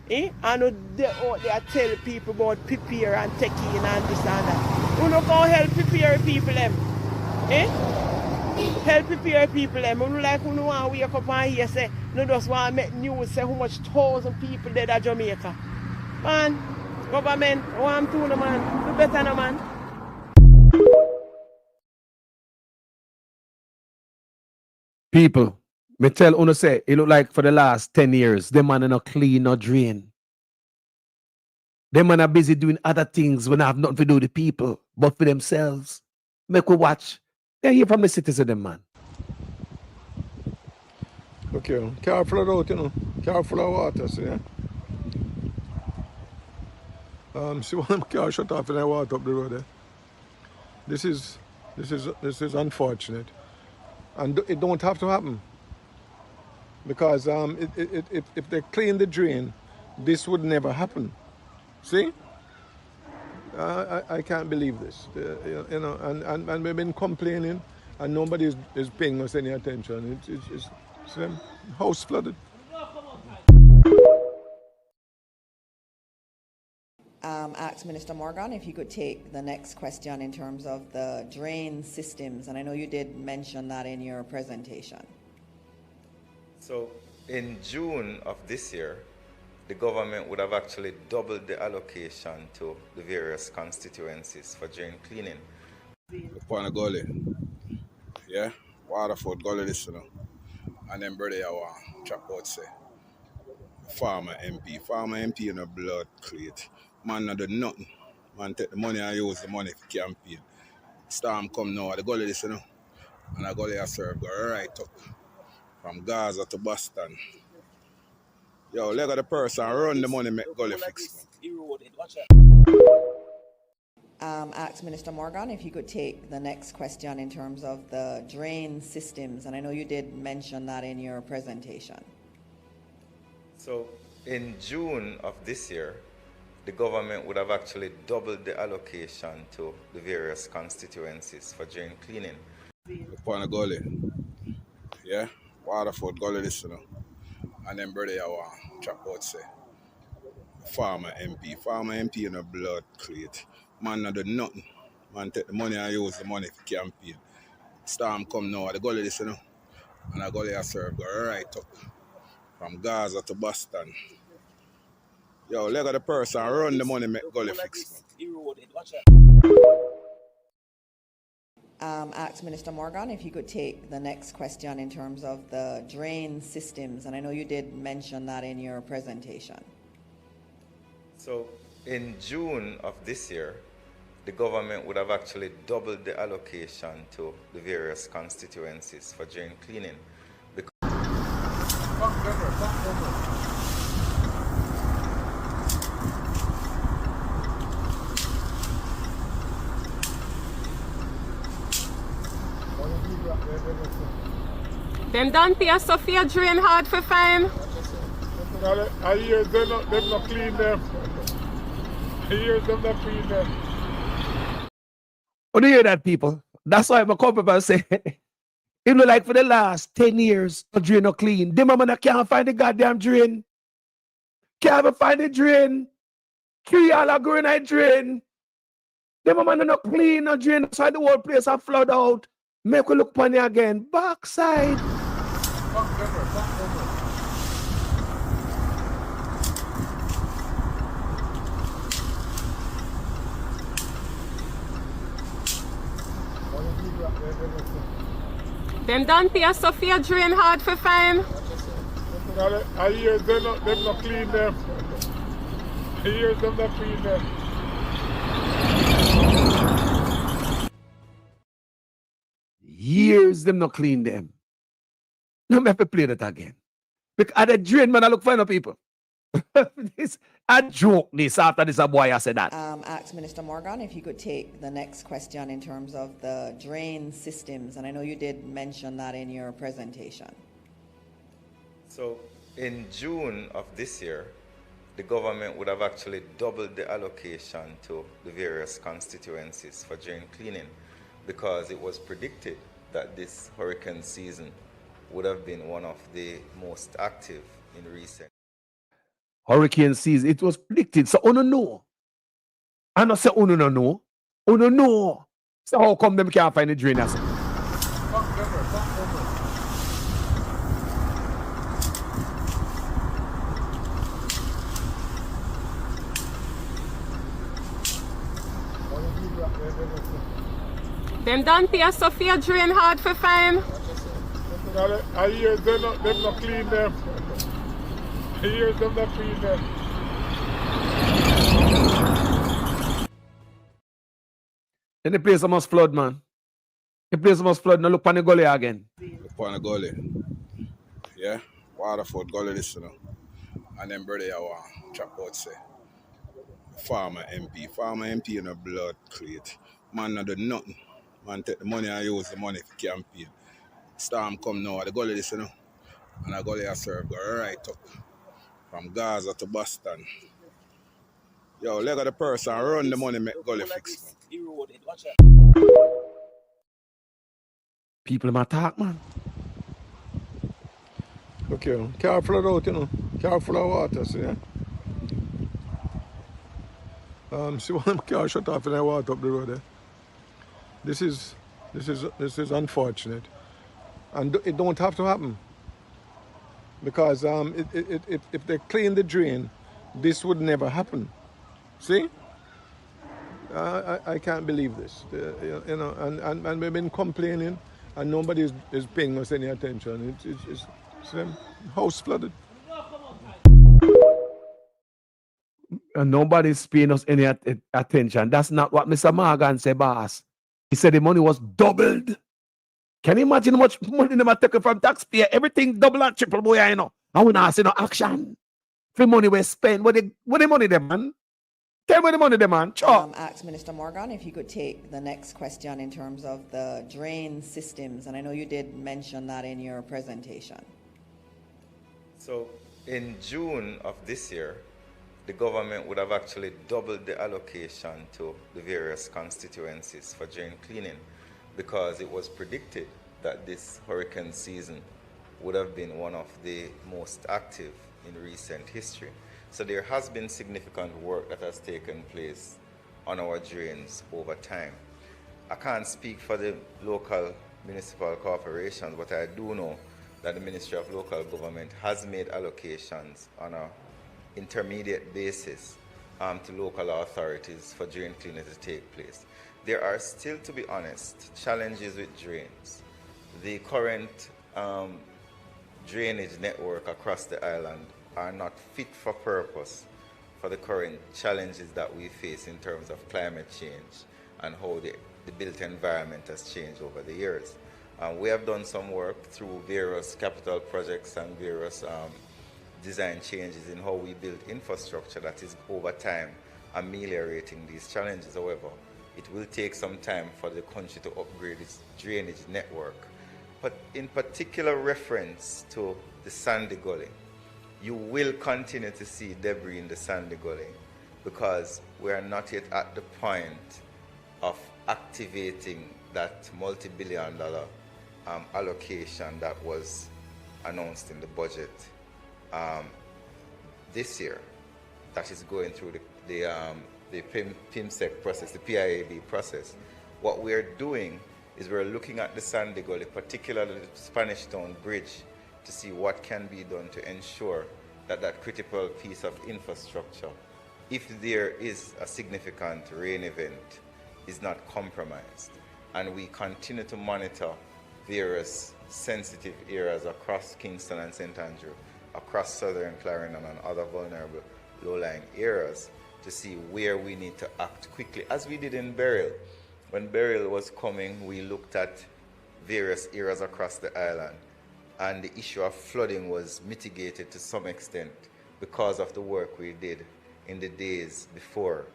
Eh? And they out there tell people about prepare and take in and this and that. Uno can help prepare people them. Eh? Help prepare people them. Uno like uno want to wake up and hear say, no just want to make news say how much 1,000 people dead at Jamaica. Man, government, I want to do no man. Do better no man. People, me tell uno say, it look like for the last 10 years, them man are not clean or drain. Them man are busy doing other things when I have nothing to do with the people, but for themselves. Make we watch. They hear from the citizen, them man. Okay, car flood out, you know. Car full of water, see, yeah? See one of them car shut off and I water up the road, eh? This is unfortunate. And it don't have to happen. Because if they clean the drain, this would never happen. See? I can't believe this. You know, and we've been complaining and nobody is paying us any attention. It's house flooded. Ask Minister Morgan if you could take the next question in terms of the drain systems, and I know you did mention that in your presentation. So in June of this year, the government would have actually doubled the allocation to the various constituencies for drain cleaning. Upon a gully, yeah, Waterford gully this, you know, and then brother I want chop out say, Farmer MP in a blood crate. Man not do nothing. Man take the money and use the money for campaign. Storm come now, the gully this, you know, and the gully I serve go right up from Gaza to Boston. Yo, leg of the person, run the money, make gully fix. Ask Minister Morgan if you could take the next question in terms of the drain systems, and I know you did mention that in your presentation. So in June of this year, the government would have actually doubled the allocation to the various constituencies for drain cleaning. Upon a gully, yeah, Waterford gully this, you know, and then brother I want chop out say, Farmer MP in a blood crate. Man not do nothing. Man take the money and use the money for campaign. Storm come now, the gully this, you know, and the gully I serve go right up from Gaza to Boston. Yo, leg of the person, run the money, make gully fix. Ask Minister Morgan if you could take the next question in terms of the drain systems, and I know you did mention that in your presentation. So in June of this year, the government would have actually doubled the allocation to the various constituencies for drain cleaning. Them done pay Sophia drain hard for fine. I hear them not clean them. I hear them not clean them. What do you hear that, people? That's why my couple say, you know, like for the last 10 years, the drain not clean. Them man can't find the goddamn drain. Can't even find the drain. 3 all are going at drain. Them man not clean, no drain. That's why the whole place are flood out. Make we look upon it again. Backside. Them done pay Sophia drain hard for fine. I hear them not clean them. I hear them not clean them. Years them not clean them. No me have to play that again. Because at the drain, man, I look for no people. This a joke this after this a boy I said that. Ask Minister Morgan if he could take the next question in terms of the drain systems, and I know you did mention that in your presentation. So in June of this year, the government would have actually doubled the allocation to the various constituencies for drain cleaning because it was predicted that this hurricane season would have been one of the most active in recent. Hurricane season, it was predicted. So uno know. I not say uno no know. Uno know. So how come them can't find the drainers? Them done pay Sophia drain hard for fame. I hear them not clean them. I hear them not clean them. Then the place must flood, man. The place must flood. Now look on the gully again. Look on the gully. Yeah? Waterford gully this, you know. And then brother, I want chop out say. Farmer MP. Farmer MP in a blood crate. Man not do nothing. Man take the money and use the money for campaign. Storm come now at the gully this, you know. And the gully I serve go right up. From Gaza to Boston. Yo, leg of the person run the money make gully fix. People in my talk, man. Look here, car flood out, you know. Car full of water, see, yeah? See one car shut off and I walk up the road there. This is unfortunate. And it don't have to happen. Because if they clean the drain, this would never happen. See? I can't believe this. You know, and we've been complaining and nobody is paying us any attention. It's house flooded. And nobody's paying us any attention. That's not what Mr. Morgan said, boss. He said the money was doubled. Can you imagine how much money they are taking from taxpayer? Everything double and triple, boy, you know. And we not see no action. For money we spend, what the money them, man? Tell me the money them, man. Ask Minister Morgan if he could take the next question in terms of the drain systems, and I know you did mention that in your presentation. So in June of this year, the government would have actually doubled the allocation to the various constituencies for drain cleaning because it was predicted that this hurricane season would have been one of the most active in recent history. So there has been significant work that has taken place on our drains over time. I can't speak for the local municipal corporations, but I do know that the Ministry of Local Government has made allocations on an intermediate basis to local authorities for drain cleaning to take place. There are still, to be honest, challenges with drains. The current drainage network across the island are not fit for purpose for the current challenges that we face in terms of climate change and how the built environment has changed over the years. We have done some work through various capital projects and various design changes in how we build infrastructure that is over time ameliorating these challenges. However, it will take some time for the country to upgrade its drainage network. But in particular reference to the Sandy Gully, you will continue to see debris in the Sandy Gully because we are not yet at the point of activating that multi-billion-dollar allocation that was announced in the budget this year. That is going through the PIMSEC process, the PIAB process. What we're doing is we're looking at the Sandy Gully, particularly the Spanish Town Bridge, to see what can be done to ensure that that critical piece of infrastructure, if there is a significant rain event, is not compromised. And we continue to monitor various sensitive areas across Kingston and St. Andrew, across southern Clarendon and other vulnerable low-lying areas to see where we need to act quickly, as we did in Beryl. When Beryl was coming, we looked at various areas across the island. And the issue of flooding was mitigated to some extent because of the work we did in the days before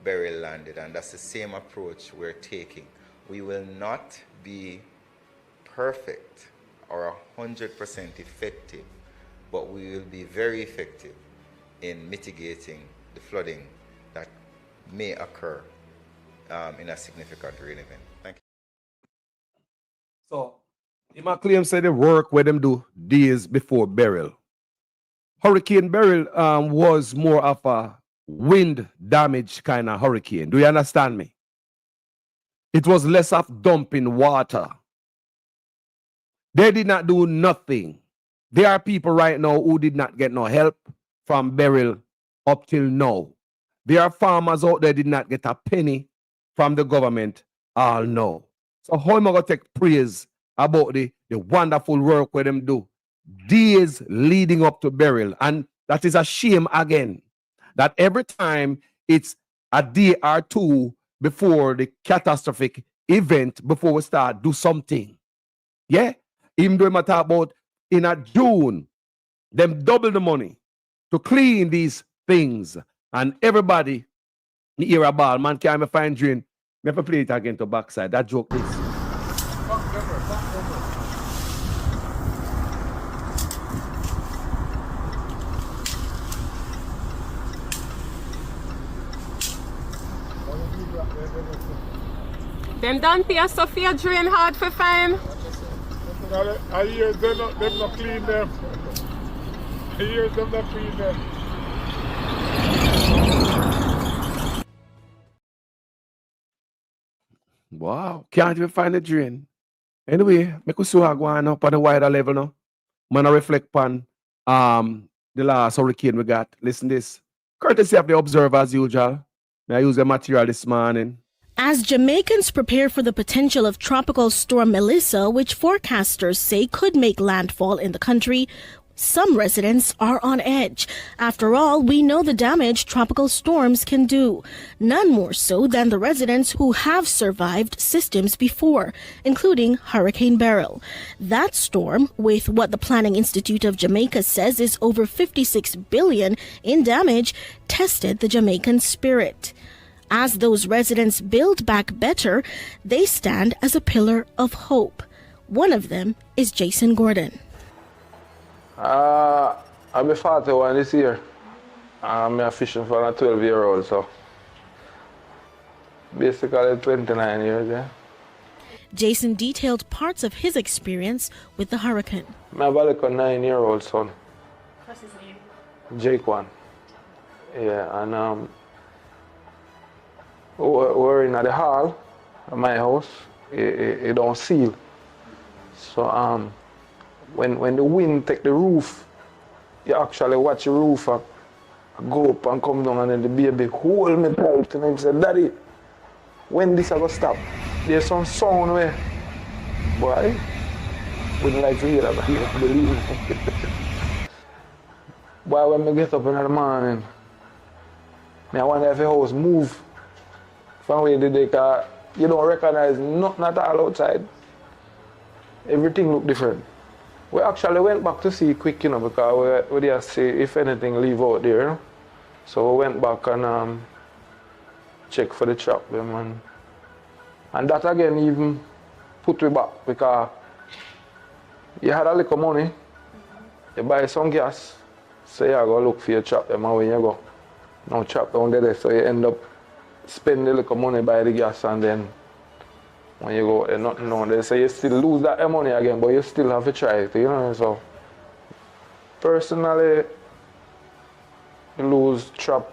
Beryl landed. And that's the same approach we're taking. We will not be perfect or 100% effective, but we will be very effective in mitigating the flooding that may occur in a significant rain event. Thank you. So, my claim said the work where them do days before Beryl. Hurricane Beryl was more of a wind damage kind of hurricane. Do you understand me? It was less of dumping water. They did not do nothing. There are people right now who did not get no help from Beryl up till now. There are farmers out there did not get a penny from the government all now. So how am I going to take praise about the wonderful work where them do days leading up to Beryl? And that is a shame again, that every time it's a day or two before the catastrophic event, before we start, do something. Yeah? Even though I talk about in a June, them double the money to clean these things. And everybody, me hear a ball, man can't even find drain. Never play it again to backside. That joke is. Them done pay Sophia drain hard for fine. I hear them not clean them. I hear them not clean them. Wow, can't even find the drain. Anyway, make us go on up on a wider level now. Man, I reflect on the last hurricane we got. Listen this. Courtesy of the Observer as usual. I use the material this morning. As Jamaicans prepare for the potential of Tropical Storm Melissa, which forecasters say could make landfall in the country, some residents are on edge. After all, we know the damage tropical storms can do. None more so than the residents who have survived systems before, including Hurricane Beryl. That storm, with what the Planning Institute of Jamaica says is over $56 billion in damage, tested the Jamaican spirit. As those residents build back better, they stand as a pillar of hope. One of them is Jason Gordon. I'll be 41 this year. I'm fishing for a 12-year-old, so basically 29 years, yeah. Jason detailed parts of his experience with the hurricane. I have like a 9-year-old son. What's his name? Jake one. Yeah, and we're in the hall of my house. It don't seal. So when the wind take the roof, you actually watch the roof go up and come down, and then the baby hold me tight and then say, "Daddy, when this I go stop?" There's some sound where, boy, wouldn't like to hear that, but you have to believe me. Boy, when I get up in the morning, I wonder if the house move from where they because you don't recognize nothing at all outside. Everything look different. We actually went back to see quick, because we just see if anything leave out there. So we went back and check for the trap them, and that again even put me back, because you had a little money, you buy some gas, so you go look for your trap them, and when you go, no trap down there, so you end up spending a little money buy the gas, and then when you go, there's nothing on there. So you still lose that money again, but you still have to try it, So personally, you lose trap,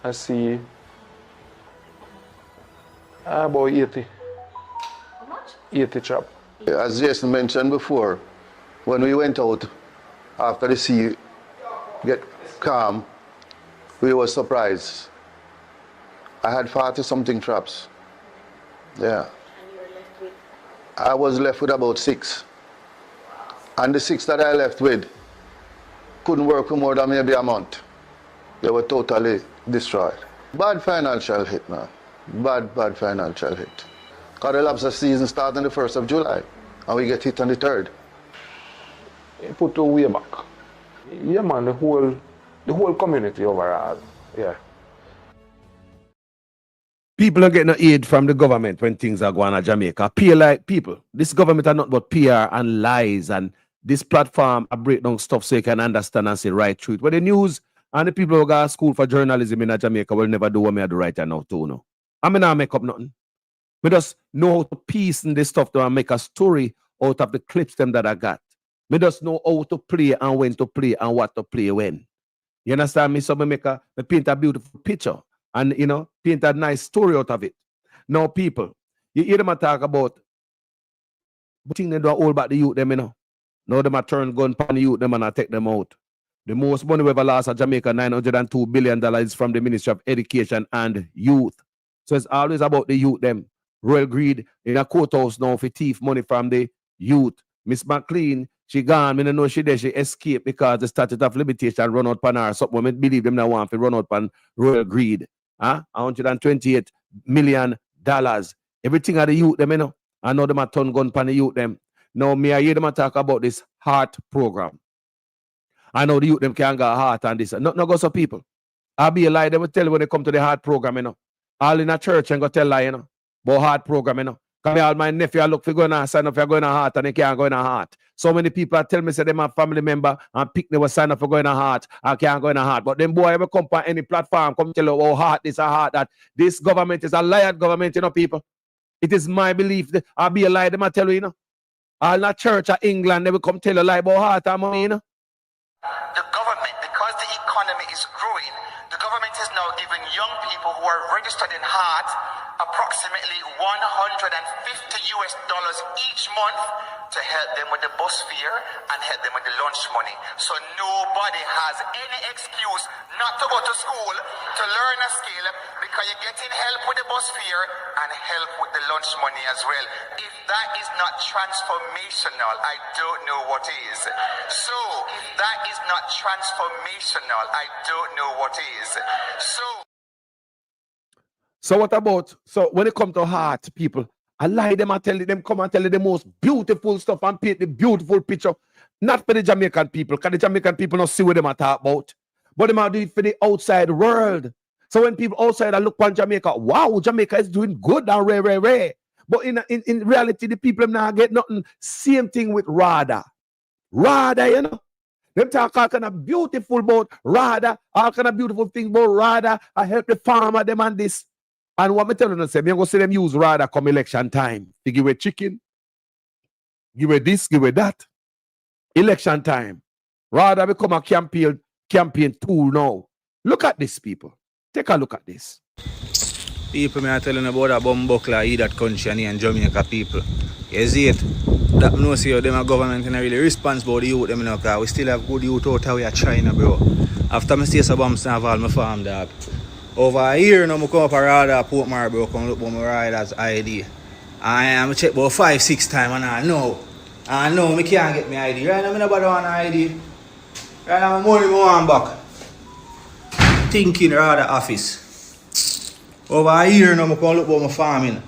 I see about 80. How much? 80 trap. As Jason mentioned before, when we went out after the sea get calm, we were surprised. I had 40-something traps. Yeah. I was left with about 6. And the 6 that I left with couldn't work for more than maybe a month. They were totally destroyed. Bad financial hit, man. Bad financial hit. Because the lobster season starts on the 1st of July, and we get hit on the 3rd. You put two way back. Yeah, man, the whole community overall. Yeah. People are getting no aid from the government when things are going on in Jamaica. Pay like people. This government are not but PR and lies, and this platform I break down stuff so you can understand and say right truth. But the news and the people who go to school for journalism in Jamaica will never do what I do right now too. No. I mean, I make up nothing. We just know how to piece in this stuff to make a story out of the clips them that I got. We just know how to play and when to play and what to play when. You understand me? So me paint a beautiful picture and, you know, paint a nice story out of it. Now, people, you hear them talk about but thing they do all about the youth them, you know. Now them a turn gun pan the youth them and I take them out. The most money we ever lost at Jamaica, $902 billion, is from the Ministry of Education and Youth. So it's always about the youth them. Royal Greed in a courthouse now for thief money from the youth. Miss McLean, she gone. I don't know she there. She escaped because the statute of limitation run out pan her. Something we believe them now want to run out pan Royal Greed. $128 million. Everything of the youth them, you know. I know them a turn gun pan the youth them. Now me I hear them talk about this heart program. I know the youth them can get heart and this. Not go so people. I'll be a lie. They will tell you when they come to the heart program, you know. All in a church and go tell lie, you know. But heart program, you know. Come here, all my nephew, I look for going to sign up for going to heart and they can't go in a heart. So many people tell me, say them a family member and pick they will sign up for going to heart and can't go in a heart. But them boy ever come on any platform, come tell you, oh, heart, this a heart, that. This government is a liar government, you know, people. It is my belief that I'll be a lie, them I tell you, you know. All in a church of England, they will come tell you lie about heart and money, you know. The government, because the economy is growing, the government is now giving young people who are registered in heart approximately $150 each month to help them with the bus fare and help them with the lunch money. So nobody has any excuse not to go to school to learn a skill because you're getting help with the bus fare and help with the lunch money as well. If that is not transformational, I don't know what is. So if that is not transformational, I don't know what is. So what about, so when it comes to heart, people, I lie them, I tell them, come and tell you the most beautiful stuff and paint the beautiful picture. Not for the Jamaican people, because the Jamaican people don't see what them are talk about. But they might do it for the outside world. So when people outside look on Jamaica, wow, Jamaica is doing good and rare. But in reality, the people now get nothing. Same thing with RADA. RADA, you know. Them talk all kind of beautiful about RADA, all kind of beautiful things about RADA. I help the farmer, them and this. And what me tell you, say, me go see them use RADA come election time. They give away chicken, give away this, give away that. Election time. RADA become a campaign tool now. Look at this, people. Take a look at this. People, me are telling about a bumbuckler in that country and Jamaica people. You see it? That me know see them a government and really responsible the youth them, you know, because we still have good youth out here China, bro. After me stay so bumps and have all my farm dog. Over a year now, I come up a radar Portmore, bro, come look for my rider's ID. I am check about 5-6 times and I know I can't get my ID. Right now, I nobody want an ID. Right now, my money I want back. Thinking radar office. Over a year now, I come look for my farming.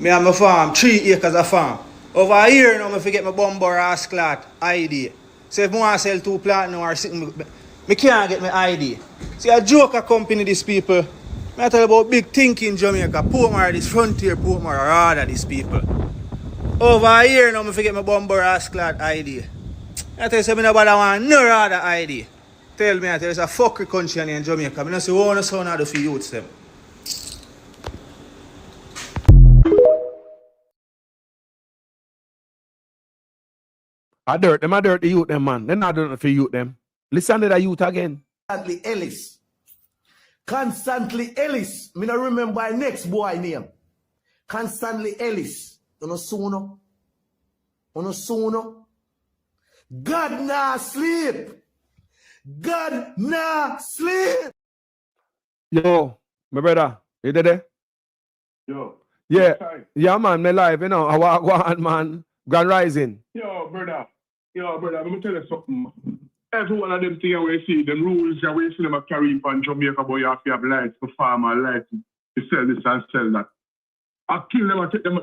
Me have my farm, 3 acres of farm. Over a year now, I forget my bumper ass clot ID. So if I want to sell 2 plants now or something, I can't get my ID. See, a joker company, these people. I tell you about big thinking Jamaica, Portmore, this frontier Portmore, rather these people. Over a year now, I forget my bumper ass clot ID. I tell you, I nobody want no rather ID. Tell me, I tell you, it's a fucking country in Jamaica. I don't see one son of the youths them. I dirt the youth them, man. They're not doing it for youth them. Listen to the youth again. Constantly Ellis. Me not remember my next boy name. Constantly Ellis. You know sooner. God nah sleep. God nah sleep. Yo, my brother, you there? Yo. Yeah. Yeah, man, me live, you know. I walk man. Grand Rising. Yo, brother, let me tell you something. Every one of them things we see, them rules that we see them carry on Jamaica, but you have to have lights for farmer, lights to sell this and sell that. I kill them and take them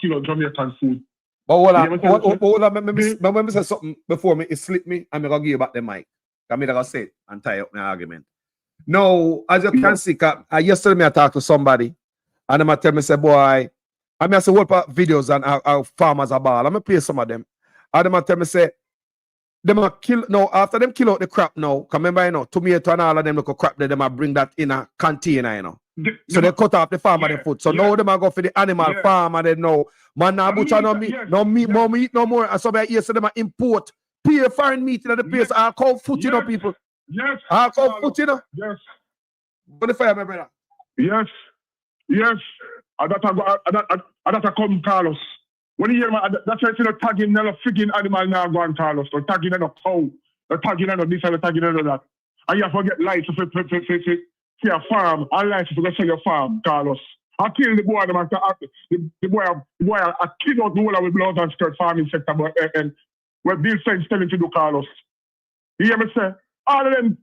kill out Jamaican food. But hold on, Yeah, hold on. Let me say something before me. It slip me. I'm gonna give you back the mic. I'm gonna say it and tie up my argument. Now, as you can see, yesterday I talked to somebody, and they tell me, say, boy, I say, what about videos and how farmers are ball? I'm gonna play some of them. And they tell me, say, them a kill no after them kill out the crap now. Cause remember, you know, tomato and all of them look crap. Them a bring that in a container, you know. So they cut off the farmer the foot. So now them a go for the animal farm and they know man now butcher no meat, no meat, more meat, no more. And so by here so them a import pure foreign meat in the place. All cow foot, you know, people. Yes. All cow foot, you know. Yes. Go the fire, my brother. Yes. Yes. And that come Carlos. When you hear that's why I say the tagging no friggin' animal now go on Carlos. The tagging no cow. The tagging no this and the tagging no that. And you forget lights for your farm, and life if you go sell your farm, Carlos. I kill the boy, the boy I kill out the whole of blood and skirt farming sector, but and where Bill Fence telling to do, Carlos. You hear me say? All of them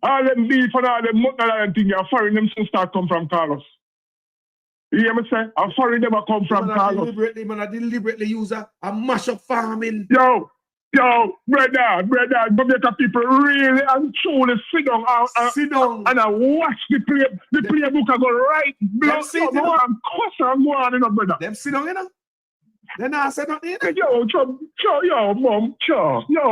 beef and all them mutton and all them things, are foreign them soon start come from Carlos. You hear me say? I'm foreign them come from Carlos. I deliberately use a mash up farming. Yo, brother, Jamaica people really and truly sit down and I watch the playbook and go right. Blood, and cuss and go on, you know, brother. Them sit down, you know? They not say nothing. Yo, mom,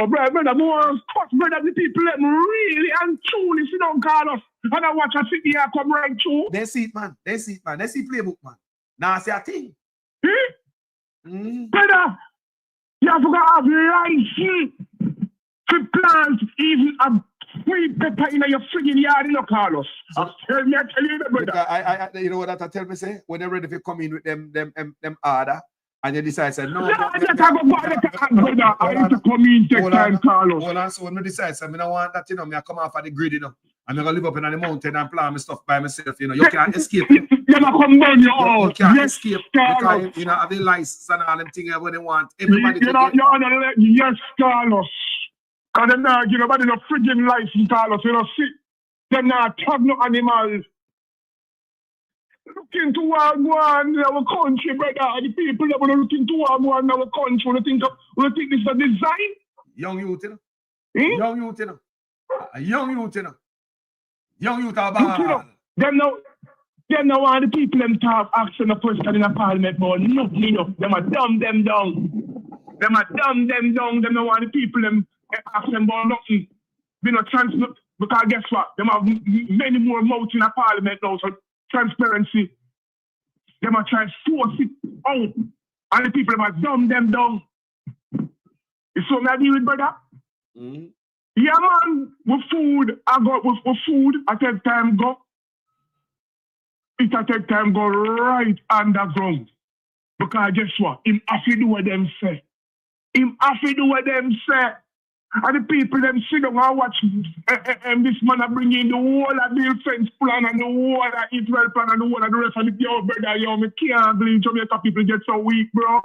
brother, more cuss, brother, the people them really and truly sit down, Carlos. And I watch a city here come right through. They see it, man. They see playbook, man. Now say a thing. Brother, you have to have life to plant even a sweet pepper in your friggin' yard, you know, Carlos. Tell me, I tell you, brother. I you know what that tell me, say? When they're ready to come in with them order, and you decide, say, no. I need to come in, take time, Carlos. Hold on, so when I decide, say, I don't want that, you know, I come off of the grid, you know. I'm going to live up in the mountain and plant my stuff by myself, you know. You can't escape it. You're not come down your house. You can't escape because, you know, have the license and all them things when they want. Everybody yes, Carlos. Because they're not, you know, but they're not friggin' license, Carlos. You know, see, they're not tag no animals. Looking to one in our country, brother. The people that are looking to one in our country, we think this is a design. Young youth, you know. Young youth, you know. Young youth, you know. Young youth are bad. Them now want the people them talk asking a question in a parliament about nothing, you know. Them are dumb them down. Them don't want the people them ask them about nothing. You know, because guess what? Them have many more mouths in a parliament now, so transparency. Them are trying to force it out. And the people them are dumb them down. You saw me deal with, brother? Yeah, man, with food, with food, I take time go. It I take time go right underground. Because guess what? Him have to do what them say. And the people them sit down and watch this man bring in the whole of the defense plan and the whole of Israel plan and the whole of the rest of the brother, me can't believe Jamaica people get so weak, bro.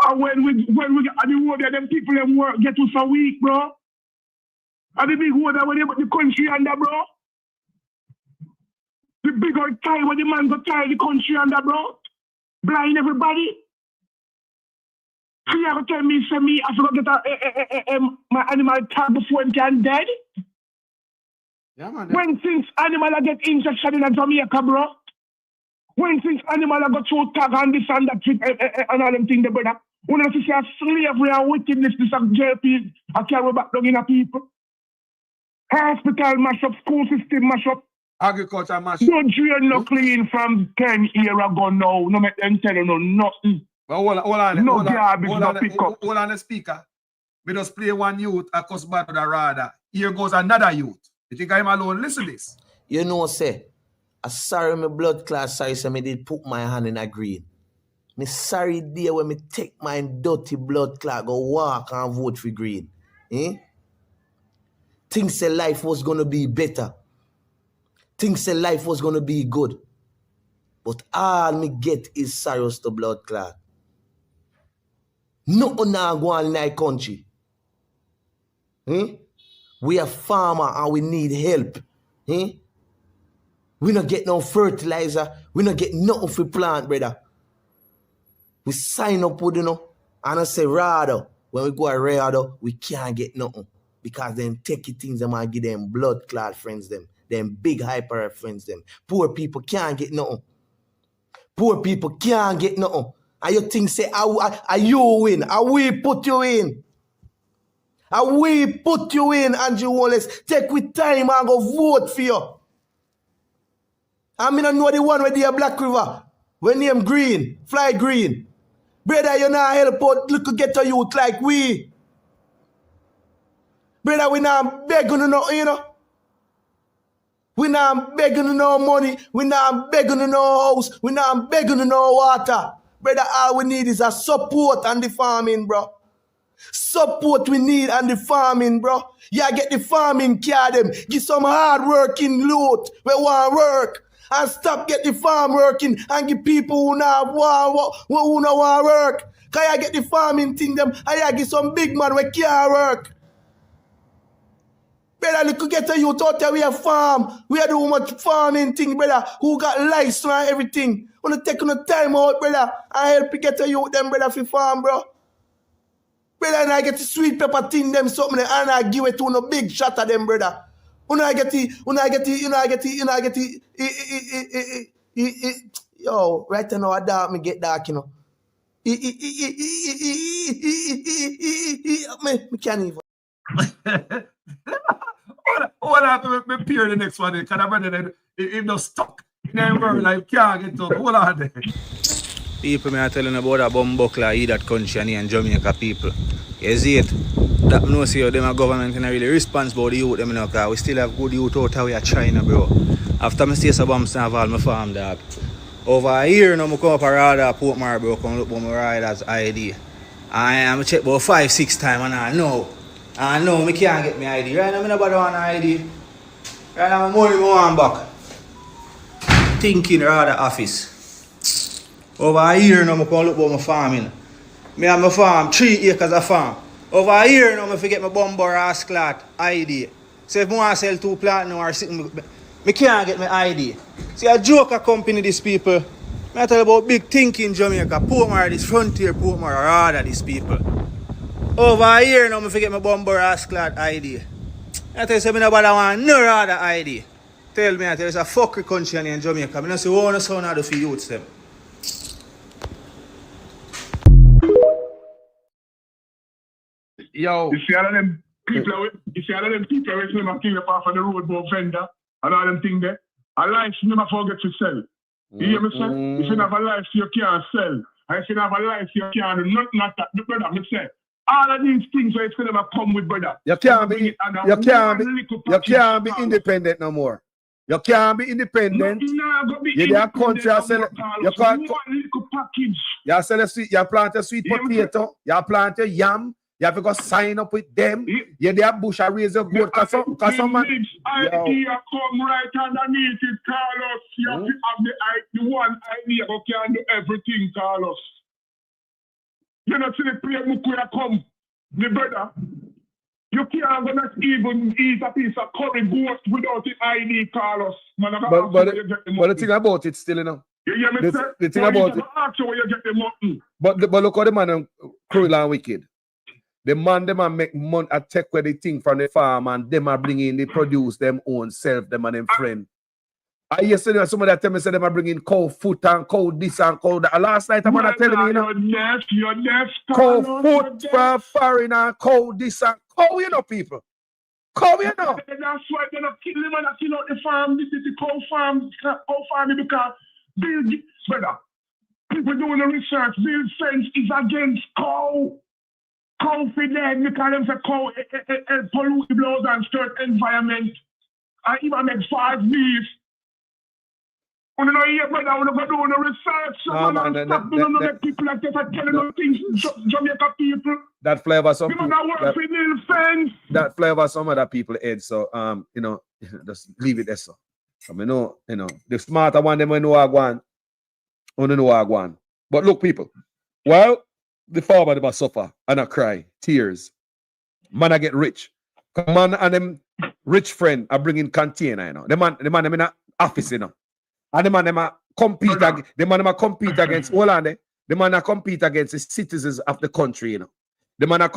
And when we at the whole of them people them work get to so weak, bro. And the big water when they put the country under, bro. The big old tie when the man go tie the country under, bro. Blind everybody. So you have to tell me, I forgot to get my animal tag before it can dead? Yeah, man. When since animal get injection in Jamaica, bro? When since animal got through tag and this and that and all them things, brother? When I see slavery and wickedness, this of JP, I carry back down in a people. Hospital mash up, school system mash up. Agriculture mash up. No drain no clean from 10 years ago now. No make them tell you no nothing. But hold on. No garbage, no pick up. Hold on the speaker. We just play one youth, I cuss back to the radar. Here goes another youth. You think I'm alone? Listen to this. You know, say, I sorry my blood class, sorry, so me did put my hand in a green. Me sorry day when me take my dirty blood clot, go walk and vote for green. Think say life was gonna be better. Think say life was gonna be good. But all me get is sorrows to blood clot. Nothing now go on in our country. We are farmer and we need help. We not get no fertilizer. We not get nothing for plant, brother. We sign up with, and I say, rather, when we go a rather, we can't get nothing. Because them techie things, them might give them blood clot friends, them big hyper friends, them. Poor people can't get nothing. Poor people can't get nothing. And you think, say, are you win? Are we put you in? Are we put you in, Andrew Wallace? Take with time and go vote for you. I mean, I know the one where they are Black River. When name Green, Fly Green. Brother, you not help out little ghetto youth like we. Brother, we not begging no, We not begging no money. We not begging no house. We not begging no water. Brother, all we need is a support on the farming, bro. Support we need on the farming, bro. Yeah, get the farming care them. Give some hard working loot. We want work. And stop get the farm working and give people who not want work. Can I get the farming thing them? I give some big man we can't work. Brother, look get a youth out there, we have farm. We are doing much farming thing, brother. Who got license and everything. Wanna take on time out, brother. I help you get a youth them, brother, for farm, bro. Brother, and I get the sweet pepper thing them something and I give it to no big shot of them, brother. Yo, right now, I dark, me get dark, Me can't even. What happened with me peer the next one? Because I'm ready if no stuck in the world, like can't get up. Hold on there. People, me are telling about a bumbuckler in that country and Jamaica people. You see it? That no see how them a government is really responsible the youth them because we still have good youth out here China, bro. After I stay so Bamston of all my farm dog. Over a year now I come up a radar Portmore, bro, come look at my rider's ID. I am check about 5-6 times and I know I can't get my ID. Right now I nobody want an ID. Right now my money I want back. Thinking rather office. Over a year now I come look at my farming. Me have my farm, 3 acres of farm. Over a year now I forget my bumper ass clot ID. So if I want to sell 2 plant now or something, I can't get my ID. See a joker company these people. I tell about big thinking Jamaica, Portmore, this frontier Portmore, rather these people. Over a year now I forget my bumper ass clot ID. I tell you say I nobody want no rather ID. Tell me I tell you it's a fuckery country in Jamaica. I don't see one son of the youths them. Yo. You see all of them people which never clean up off of the road about vendor and all them things there. A life you never forget to sell. You hear me say? If you have a life you can't sell. And if you have a life you can't do nothing like that. The brother me say. All of these things where it's never come with brother. You can't be independent no more. You can't be independent. You're a country. You sell a sweet, you plant a sweet potato, you plant a yam, you have to go sign up with them. You're there bush and raise your goat. Cause some man. Idea come right underneath it, Carlos. You have to have the one idea who can do everything, Carlos. You know, see the prayer Mukuya come, the brother. You can't even eat a piece of curry goat without the ID, Carlos. Man, but the thing about it still, you know. You hear me say? The thing about it. Where you get the money. But look how the man cruel and wicked. The man them make money and take where they think from the farm and them are bringing the produce them own self, them and them friend. I yesterday somebody tell me say them are bringing cow foot and cow this and cow that. Last night a man telling me, you know, your left, cow foot from foreign and cow this and cow, you know, people. Cow, you know. That's why they're not killing them and kill out the farm. This is the cow farm because build, brother. People doing the research. Build fence is against cow. Cow for them because them say cow pollute the blood and stir environment. And even make false beef. When you know here, brother, when you go do the research, stop doing the people like that are telling us things, Jamaica people. That flavor some people. That flavor some other people head. So you know, just leave it there. So you know, the smarter one them know I want. Only know I want. But look, people, well, the farmer them suffer and I cry, tears. Man, I get rich. Man and them rich friend are bringing container, you know. The man them in a office, you know. And the man them compete against hold on there. The man that compete against the citizens of the country, you know. The man that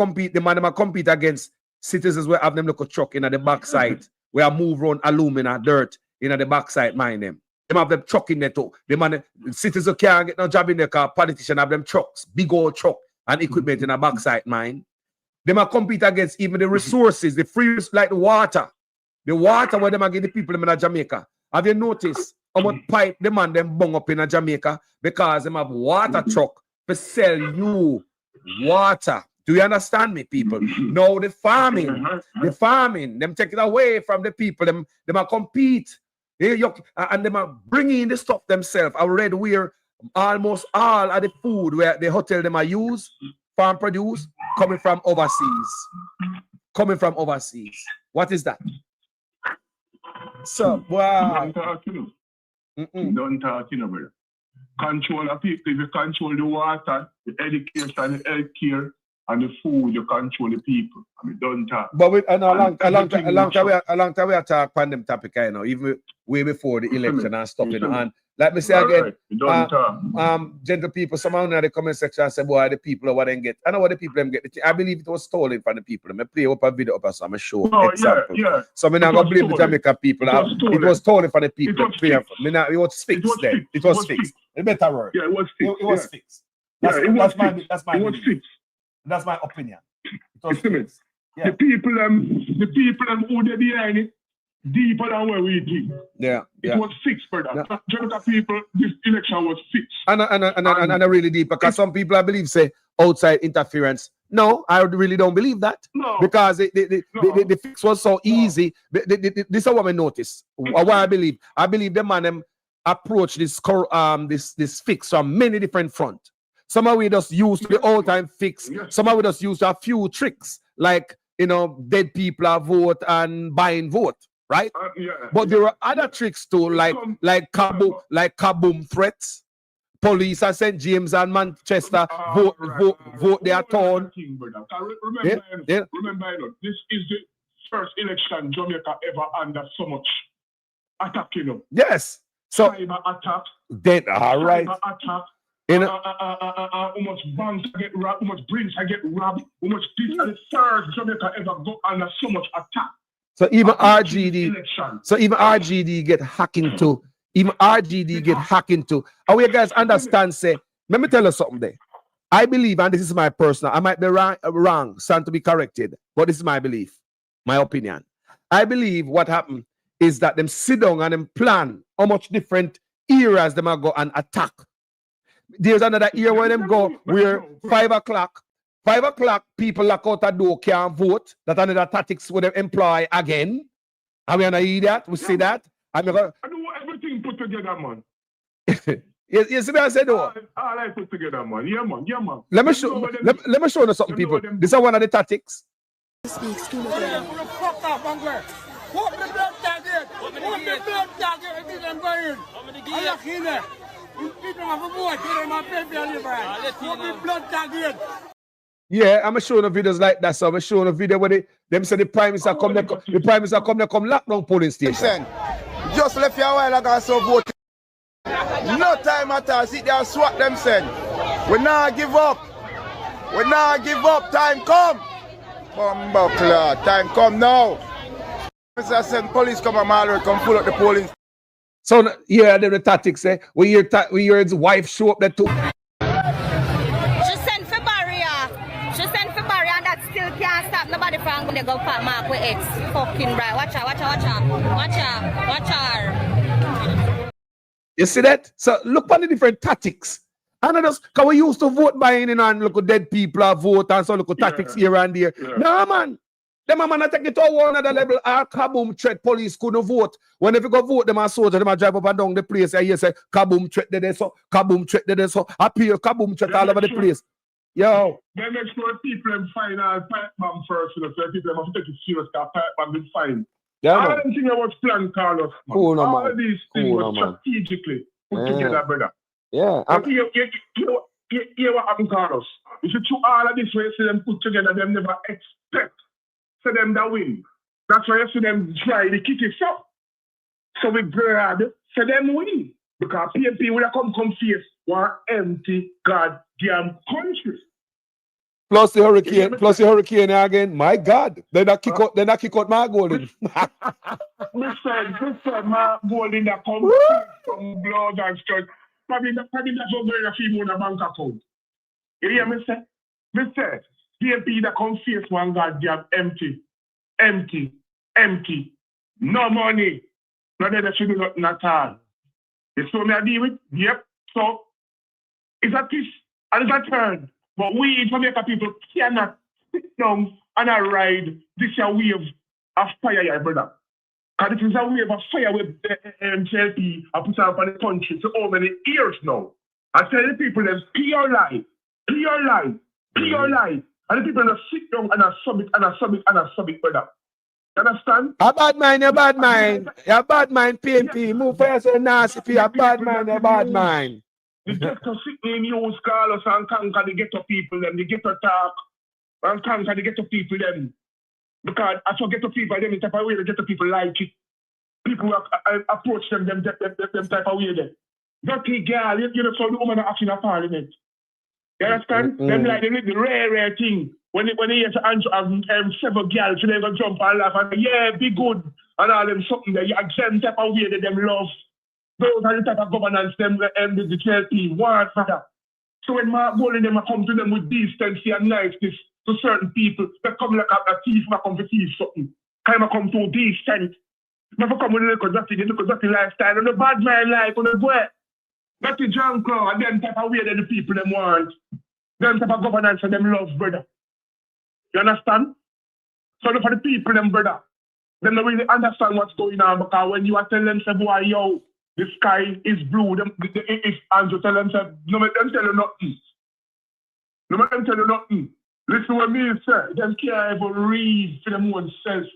compete against citizens where have them look a truck in the backside, where move around alumina, dirt in the backside, mind them. Them have them truck in there too. The citizens can't get no job in their car. Politicians have them trucks, big old truck and equipment in the backside, mind. They might compete against even the resources, the free, like the water. The water where they might get the people in Jamaica. Have you noticed how much pipe the man them bung up in Jamaica? Because they have water truck to sell you water. Do you understand me, people? No, the farming, them take it away from the people. Them might compete. And they might bring in the stuff themselves. I read where almost all of the food where the hotel they might use, farm produce, coming from overseas. Coming from overseas. What is that? So, wow. Don't talk, you know, brother. Control the people. If you control the water, the education, the health care, and the food, you control the people. I mean, don't talk. But we, a long time we are talking on them topic, you know, even way before the election and stuff, you know. And like me say again, gentle people, somehow in the comment section say, boy, the people are what they get. I know what the people them get. I believe it was stolen from the people. I play up a video up so I'm show example. So I'm not going to blame the Jamaican people. It was stolen from the people. It was fixed then. It was fixed. A better word. Yeah, it was fixed. It was fixed. That's my opinion. The people who they behind it, deeper than where we think. It was fixed, brother. Jamaica people, this election was fixed. And I really deep because some people I believe say outside interference. No, I really don't believe that. No. Because the fix was so easy. This is what I notice. What I believe the man approach this fix from many different fronts. Some of we just use the all-time fix. Some of we just use a few tricks, like, you know, dead people are vote and buying vote, right? But there are other tricks too, like kaboom threats. Police at St. James and Manchester vote their town. Remember, this is the first election Jamaica ever under so much attack, you know. Yes. So cyber attack. Then all right. Cyber attack. How much banks I get robbed, how much bridges I get robbed, how much this and the third Jamaica ever go under so much attack. So even RGD get hacking to. Even RGD get hacking to. How you guys understand, say, let me tell you something there. I believe, and this is my personal, I might be wrong, stand to be corrected, but this is my belief, my opinion. I believe what happened is that them sit down and them plan how much different eras them are go and attack. There's another year where them go where 5 o'clock people lock out a door, can't vote. That's another tactics where they employ again. And we hear that, we see that. I do everything put together, man. You see what I said, though? All I put together, man. Yeah, man. Let me show you something, people. This is one of the tactics. Yeah, I'm showing the videos like that. So I'm showing a video where them say the Prime Minister come lock down polling station. Listen, just left you a while ago, so vote. No time at all. Sit there and swat them, send. We not give up. We not give up. Time come. Bumbuckler, time come now. Mr. Send police come and Mallory come pull up the polling. So yeah, the tactics say we hear his wife show up there too. She sent for barrier. And that still can't stop nobody from going to go pop mark with X. Fucking right. Watch her. You see that? So look at the different tactics. And just because we used to vote by in and look at dead people are vote and so look at tactics here and there. Yeah. No man. Them a man take it to another level. Our kaboom threat police couldn't vote. Whenever you go vote, them a soldier, them a drive up and down the place. And you say kaboom threat there so, kaboom threat there so. Appear kaboom threat all over the place. Yo. They make sure people them find out pipe bomb first, you know, so people have to take it serious because pipe bomb will find. Yeah, all them things was planned, Carlos. Cool, no, all these things were strategically put together, brother. Yeah. You what happened, Carlos? If you took all of this way, see them put together, them never expect for them that win. That's why you see them try to kick it up. So we glad for them win. Because PNP would have come face one empty goddamn country. Plus the hurricane again. My God. Then I kick out my golden. Mr. my golden that come from blood and stuff. Probably that's what going to feed on a bank account. You hear me say? Mr. DMP that come face one goddamn empty. No money. No there should be nothing at all. You saw me I deal with? Yep. So it's a twist and it's a turn. But we Jamaica people cannot sit down and ride this wave of fire, yeah, brother. Because this is a wave of fire with the MJLP I put up on the country for so many years now. I tell the people there's pure life. And the people that sit down and submit, brother. You understand? A bad mind, You're bad mind, PMP. Move for yourself, nasty P. A bad mind. The ghetto sit in news, call us and conquer the ghetto people, them, the ghetto talk, and conquer the ghetto people, them. Because as for ghetto people, them, the type of way the ghetto people like it. People approach them type of way, them. Dirty girl, you know, so the woman are acting in parliament. You understand? Them like the rare thing. When they hear to Andrew have several girls, so they go jump and laugh and yeah, be good, and all them something that you them type of way that them love. Those are the type of governance them the JLP want for that. So when Mark Bolin them come to them with decency and niceness to certain people, they come like a thief, they come to thief something. Kind of come to decent. Never come with a little dirty lifestyle and the bad man life on the boy. That's the junk crowd and them type of way that the people them want. Them type of governance and them love, brother. You understand? So for the people them, brother, them don't really understand what's going on because when you are telling them, say, boy, yo, the sky is blue, if Andrew tell them, say, no make them tell you nothing. Listen what me say, them can't even read for them own self.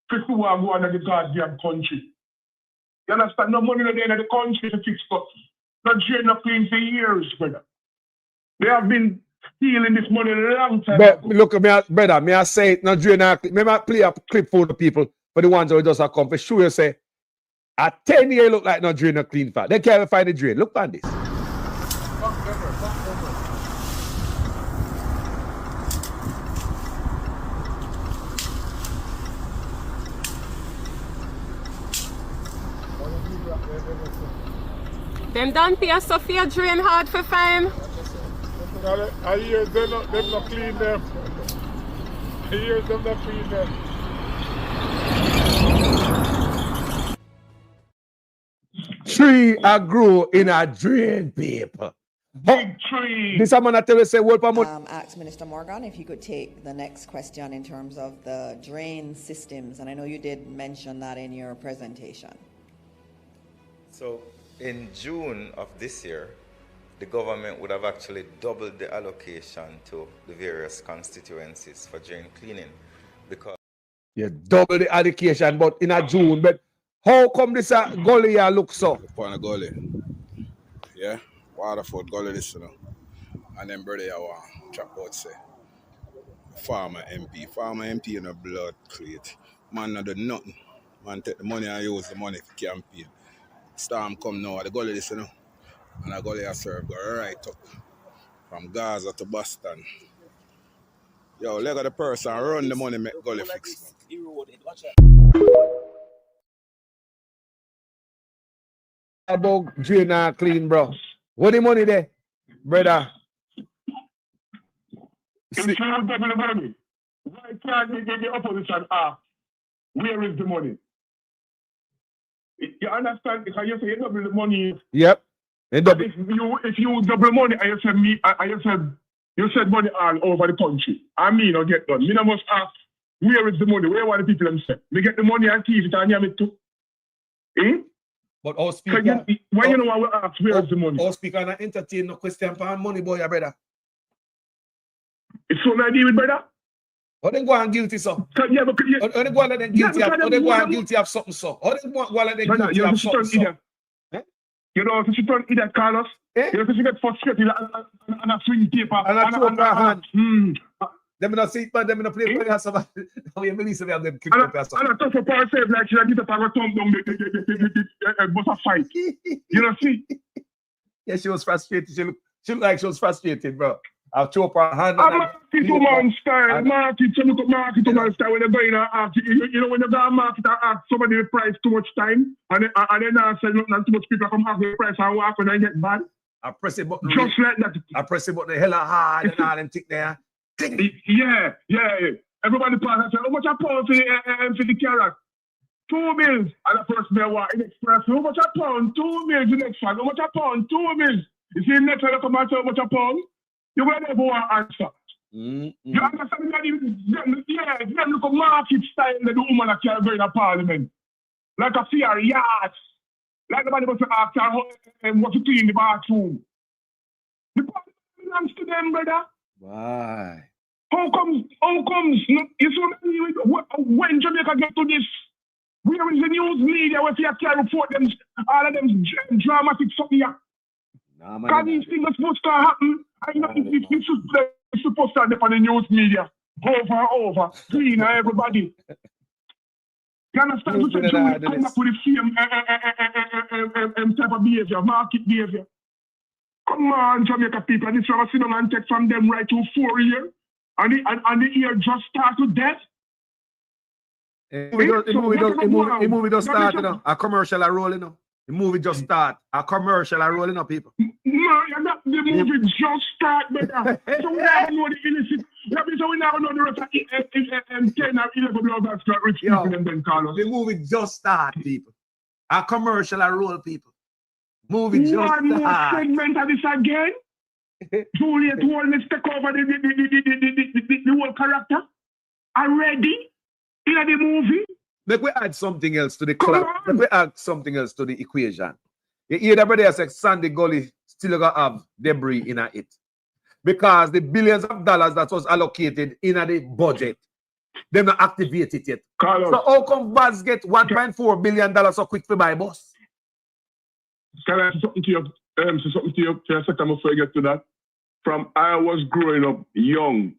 For who are going to the goddamn country. You understand? No money at the end of the country to fix stuff. Not drain no clean for years, brother. They have been stealing this money a long time. But look, brother, may I say it, not drain a clip. May I play a clip for the people, for the ones who just have come. For sure you say, a 10-year look like not drain a clean fat. They can't even find the drain. Look on this. Them done pay Sophia drain hard for fame. I hear them not clean them. I hear them not clean them. Tree a grow in a drain paper. Big tree. This man I tell you say ask Minister Morgan if you could take the next question in terms of the drain systems, and I know you did mention that in your presentation. So in June of this year, the government would have actually doubled the allocation to the various constituencies for drain cleaning because you double the allocation, but in a June. But how come this gully look so? Upon a gully. Yeah, Waterford gully this, you know. And then brother you want chop out say Farmer MP in a blood crate. Man not do nothing. Man take the money and use the money for campaign. Storm come now at the gully this, you know. And the gully serve go right up from Gaza to Boston. Yo, leg of the person run the money make gully fix. About drain and clean, bro. What the money there, brother? Why can't they get the opposition ask, where is the money? You understand? Because you say you double the money. Yep. If you double money and you said money all over the country, I mean I'll get done. Me must ask, where is the money? Where are the people themselves? They get the money and keep it and name it too. Eh? But our speaker, why you know I will ask where is the money? Our speaker not entertain no question for money, boy, your brother. It's so I deal with, brother. How they go and guilty, so? Yeah, but how they go and guilty of? How they go and guilty of something, so? How they go and guilty of something, so? You know, if you turn idiot, Carlos, you know, if you get frustrated and a swing paper and a throw my hand. Them not see it, but them not play for us. How you believe they have them kicked up or something? And I talk for power save like she get up and thumb down the bus a fight. You know, see? Yeah, she was frustrated. She looked like she was frustrated, bro. I'll chop her hand. I'm market woman style. Market, so look at market woman style when you're going to ask. You know, when you go to market and ask somebody the price too much time, and then I say nothing, and too much people come ask the price and walk when I get bad. I press it button. Just like that. I press it button hella hard and all them tick there. Yeah. Everybody pass and say, how much a pound for the carrot? 2 mils. And the first day I walk in express, how much a pound? 2 mils. The next one, how much a pound? 2 mils. You see, next one, come and say, how much a pound? You will never want to answer. You understand that? Them look at market style that the woman that can go in a parliament. Like a fear yacht. Like nobody wants to ask her what to clean the bathroom. The parliament belongs to them, brother. Why? How comes? You saw me when Jamaica get to this? Where is the news media where you can report them, all of them dramatic something here? Because these things are supposed to happen. I know it's supposed to happen on the news media. Over and over. Clean everybody. You understand? So come up with the same type of behavior, market behavior. Come on, Jamaica people. This one I see them and take from them right to 4 years. And the year just start with death. The movie just start, you know. A commercial are rolling up. The movie just start. A commercial are rolling up, people. No, the movie just start, brother. So we never know the illicit. So we never know the rest of 10 or 11 blood bags got rich people and then call us. The movie just start, people. A commercial are roll, people. Movie just start. One more segment of this again. Juliet Holmes take over the whole character already in the movie. Let me add something else to the club. Let me add something else to the equation. You hear the brother say Sandy Gully still gonna have debris in it. Because the billions of dollars that was allocated in the budget, they're not activated yet. Carlos. So how come Baz get $1.4 billion so quick to buy bus? Can I say something to you? For a second before I get to that. From I was growing up young,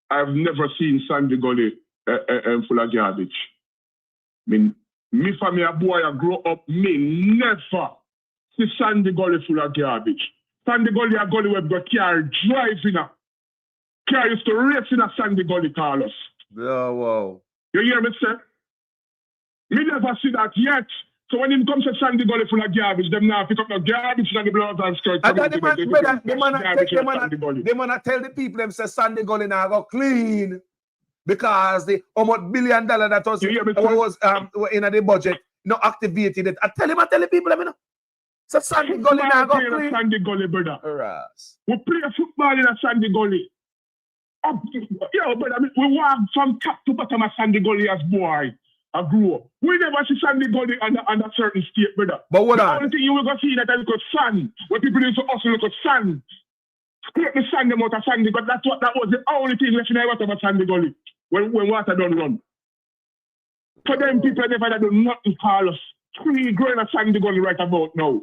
I've never seen Sandy Gully full of garbage. I mean, me from a boy I grew up, me never see Sandy Gully full of garbage. Sandy Gully a gully where we got car driving a car used to race in a Sandy Gully, Carlos. Oh, wow. You hear me, sir? Me never see that yet. So when it comes to Sandy Gully full of garbage, them now pick up the garbage and the blouse and skirts. And then the man tell the people them say Sandy Gully now go clean because the almost $1 billion that was in the budget not activated it. I tell the people them, you know. So Sandy Gully now go clean. Sandy Gully, brother. We play football in a Sandy Gully. Yo, brother, we walk from top to bottom of Sandy Gully as boy. I grew up. We never see Sandy Gully under a certain state, brother. But what the only thing you will go see that I look at sand. When people used to also look at sand. Scrape the sand them out of Sandy Gully. That was the only thing left in the water of Sandy Gully. When water don't run. For them people never do nothing, Carlos. Tree growing a Sandy Gully right about now.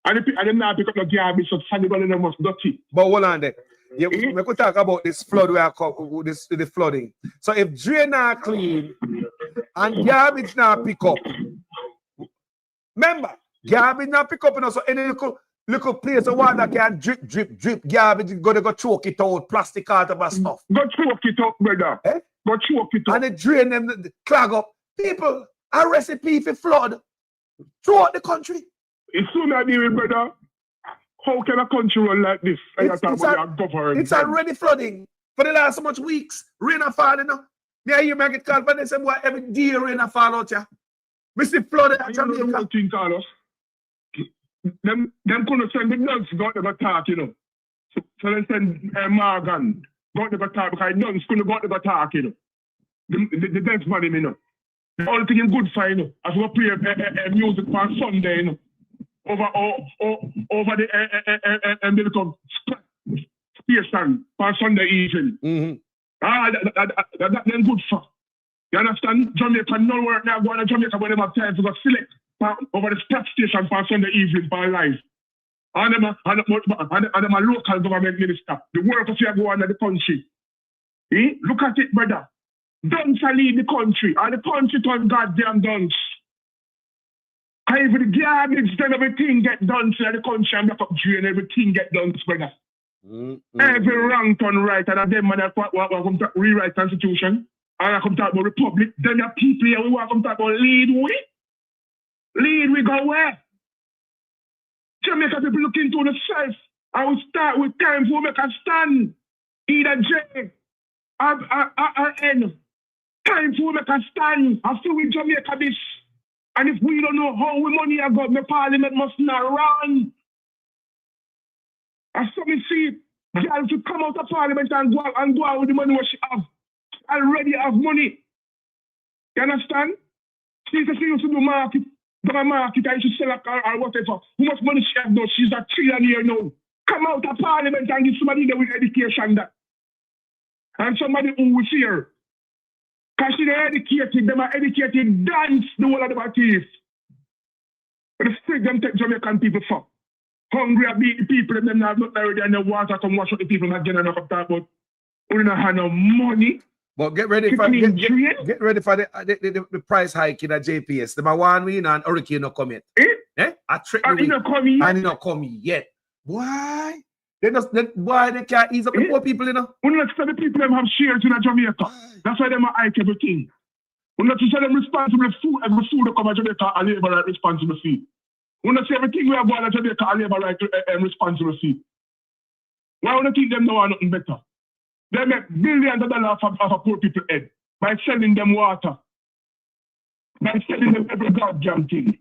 And them now pick up the garbage so Sandy Gully them must dirty. But hold on there. Yeah, we could talk about this flood the flooding. So if drain are clean and garbage now pick up, remember, garbage now pick up, you know, so any little place of water can drip, garbage gonna go choke it out, plastic out of stuff. Go choke it up, brother. Eh? Go choke it up. And it drain them, clog up. People, a recipe for flood throughout the country. It's soon I deal with, brother. How can a country run like this? It's already flooding for the last so much weeks. Rain a fall, you know. Yeah, you make it call, but they say, boy, every day rain a fall out here. We see flooding at Jamaica. You know the thing, Carlos. Them couldn't send the nuns go to the talk, you know. So they send Morgan go to the talk because nuns couldn't go to the talk, you know. The dance money, you know. The only thing is good for, you know, as we play music on Sunday, you know. Over the little station for Sunday evening. That's good for. You understand? Jamaica no work now going to Jamaica when they have time to go select over the station for Sunday evening for life. And them a local government minister. The work of you go on in the country. Look at it, brother. Dunce lead the country. And the country turn goddamn dunce. And if the garbage, then everything get done so the country and back up drain, everything get done, brother. Every wrong turn right, and them man that come to rewrite constitution, and I come talk about republic, then the people here we want to come talk about lead we go where? Jamaica people look into themselves. I will start with time for make a stand. Either J or N. Time for make a stand. I feel with Jamaica this. And if we don't know how we money are got, the parliament must not run. I saw me see girl to come out of parliament and go out with the money what she have. Already have money. You understand? She used to do market. The market and she sell or whatever. How much money she have done? She's a trillionaire now. Come out of parliament and give somebody there with education that. And somebody who will see her. Because she's educated, them are educated, dance the whole of them are thief. But the street them take Jamaican people for. Hungry and beat the people, and them have not already and the water come wash up the people and get enough of that, but we don't have no money. But get ready for get ready for the price hike in the JPS. Them are 1 million and Hurricane not come yet. I trick you. And he not come yet. Why? They can't ease up the poor people, you know. We not say the people them have shares in Jamaica. That's why them are hike everything. We not say them responsible food, every food that come to Jamaica and labor right responsible fee. We not say everything we have got to Jamaica and labor right responsible fee. Why would you think them know nothing better? They make billions of dollars off of poor people's head by selling them water, by selling them every goddamn thing.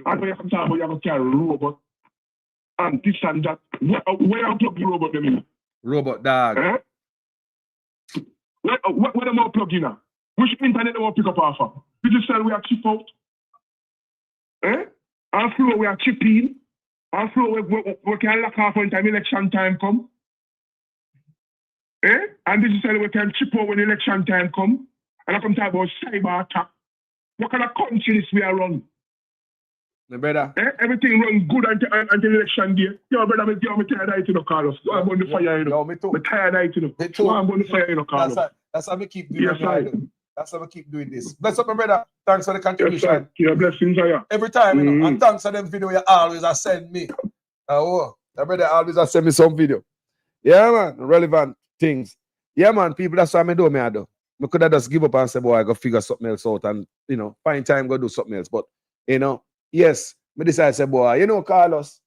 And when you come talk about you have to carry a robot and this and that, where you plug the robot them in? Robot dog. Where them all plug in? Which internet they want pick up off of? Digital we are chip out. And flow we are chip in. And flow we can lock off when time election time come. And this is how we can chip out when election time come. And I come talk about cyber attack. What kind of country this we are run? My brother. Everything run good until election day. Yo, brother, I'm tired of it, you know, Carlos. Go on the fire, you know. Me too. I'm tired of it, you know. Go on the fire, you know, Carlos. That's how we keep doing it. That's how we keep doing this. Bless up, my brother. Thanks for the contribution. Your blessings are you. Every time, you know. And thanks for them video you always send me. Oh, my brother always send me some video. Yeah, man. Relevant things. Yeah, man, people, that's what I do, I do. I could have just give up and say, boy, I go figure something else out and, you know, find time, go do something else. But, you know, yes, I decided to say, boy, you know, Carlos,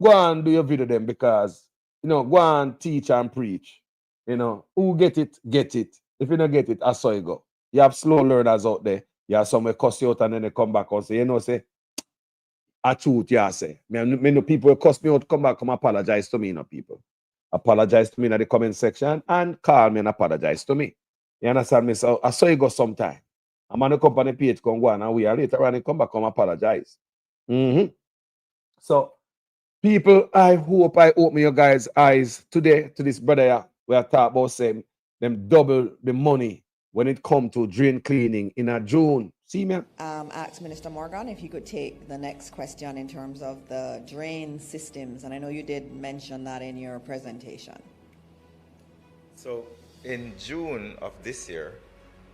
go and do your video then because, you know, go and teach and preach. You know, who get it, get it. If you don't get it, I saw you go. You have slow learners out there. You have some cuss you out and then they come back and say, you know, say, I truth, yeah, say. Me know people will cuss me out, come back, come apologize to me, you know, people. Apologize to me in the comment section and call me and apologize to me. You understand me? So I saw you go sometime. I'm on the company page, come go on and we are later on and come back, come apologize. So, people, I hope I open your guys' eyes today to this brother here. We are talking about saying them double the money when it comes to drain cleaning in a June. See me? Ask Minister Morgan if he could take the next question in terms of the drain systems. And I know you did mention that in your presentation. So in June of this year,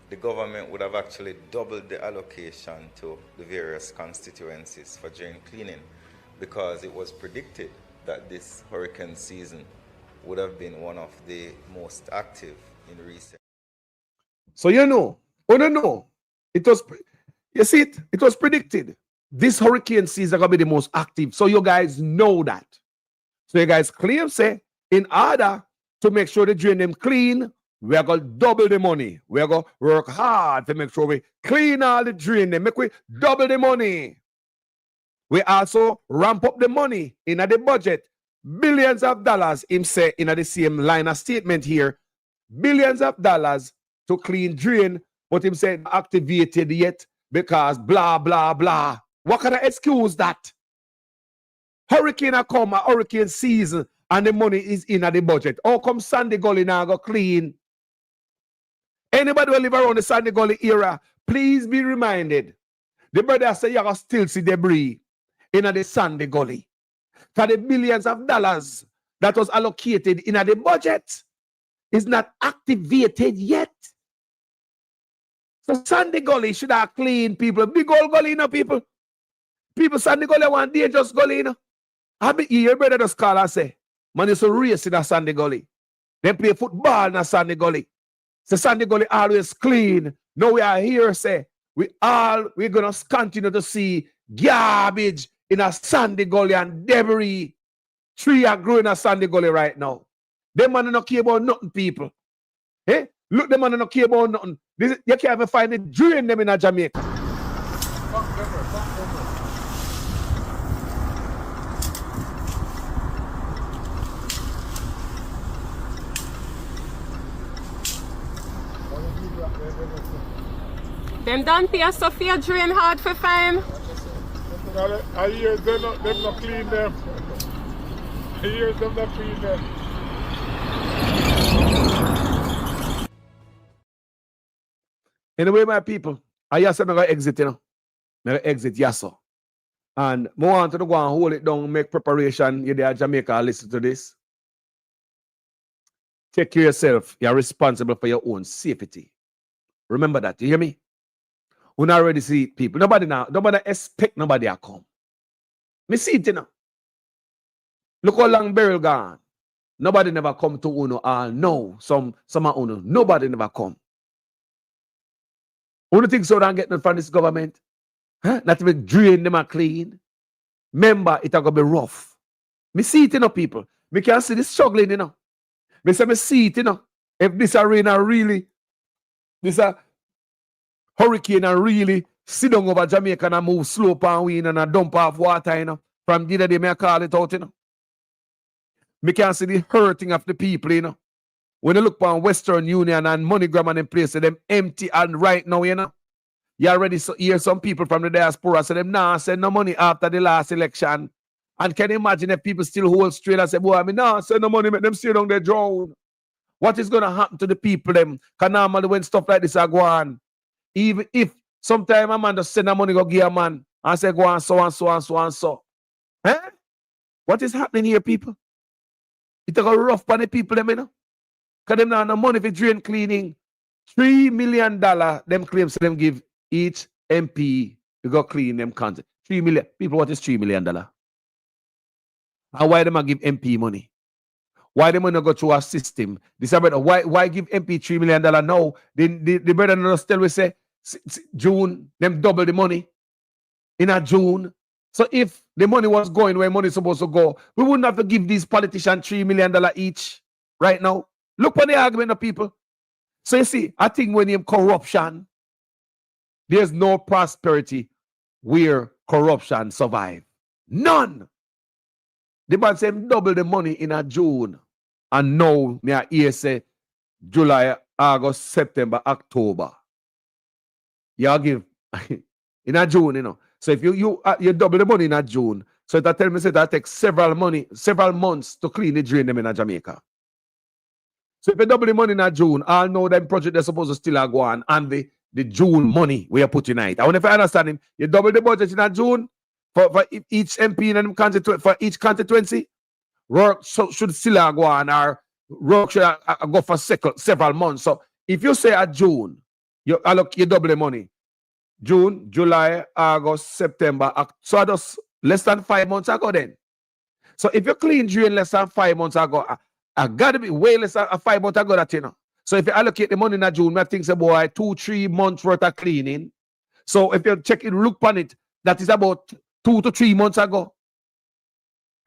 the government would have actually doubled the allocation to the various constituencies for drain cleaning because it was predicted that this hurricane season would have been one of the most active in recent. So you know, it was, you see it, it was predicted. This hurricane season is going to be the most active. So you guys know that. So you guys clear say, in order to make sure the drain them clean, we are going to double the money. We are going to work hard to make sure we clean all the drain them, make we double the money. We also ramp up the money in the budget. Billions of dollars, him say in the same line of statement here. Billions of dollars to clean drain, but him say activated yet because blah, blah, blah. What kind of excuse that? Hurricane a come, a hurricane season, and the money is in the budget. How come Sandy Gully now go clean? Anybody who live around the Sandy Gully area, please be reminded. The brother say you still see debris in the Sandy Gully. For the billions of dollars that was allocated in the budget is not activated yet. So Sandy Gully should have clean people. Big old gully, you know, people. People Sandy Gully want dangerous gully, you know. I be your brother just call and say, man, used to race in a Sandy Gully. They play football in a Sandy Gully. So Sandy Gully always clean. Now we are here, say, we're gonna continue to see garbage in a Sandy Gully and debris. Tree are growing in a Sandy Gully right now. Them man don't care about nothing, people. Eh? Look, them man don't care about nothing. You can't even find it during them in a Jamaica. Them don't pay Sophia drain hard for fine. I hear them not clean them. I hear them not clean them. Anyway, my people, I just said I'm going to exit, you know. I'm going to exit, yes, sir. And I want to go and hold it down, make preparation. You're there, Jamaica, listen to this. Take care of yourself. You're responsible for your own safety. Remember that. You hear me? We not already see it, people. Nobody expect nobody to come. Me see it, you know. Look how long Beryl gone. Nobody never come to Uno. No, some of Uno. Nobody never come. Only thing so don't get nothing from this government. Huh? Not even drain them and clean. Remember, it's going to be rough. Me see it, you know, people. Me can see this struggling, you know. Me say me see it, you know. If this arena really, this a hurricane and really sit down over Jamaica and move slow pan wind and a dump off water, you know. From the other day, me I call it out, you know. Me can see the hurting of the people, you know. When you look on Western Union and MoneyGram and them places, them empty and right now, you know. You already hear some people from the diaspora say them nah send no money after the last election. And can you imagine if people still hold straight and say, boy, I mean, nah, send no money, make them stay down there drown. What is going to happen to the people them? Because normally when stuff like this are go on, even if sometime a man just send the money go give a man and say go on so and so and so and so. Eh? What is happening here, people? It's a rough for the people them, you know? Because them now no money for drain cleaning. $3 million them claims them give each MP to go clean them content. 3 million. People, what is $3 million? And why them give MP money? Why them not go through a system? This brother, why give MP $3 million now? The brother not still we say June, them double the money in a June. So if the money was going where money is supposed to go, we wouldn't have to give these politicians $3 million each right now. Look for the argument of people. So you see, I think when you have corruption, there's no prosperity where corruption survives. None. The man said double the money in a June. And now, me say July, August, September, October. You give in a June, you know. So if you double the money in a June, so that tell me say that takes several months to clean the drain them in a Jamaica. So if you double the money in a June, I'll know them project they're supposed to still go on and the June money we are putting in it. I wonder if I understand him. You double the budget in a June for each MP in for each constituency. Work should still go on or work should go for several months. So if you say a June, you double the money. June, July, August, September, so just less than 5 months ago then. So if you clean drain less than 5 months ago, I gotta be way less than 5 months ago that, you know. So if you allocate the money in a June, I think say boy 2-3 months worth of cleaning. So if you check it, look on it, that is about 2 to 3 months ago.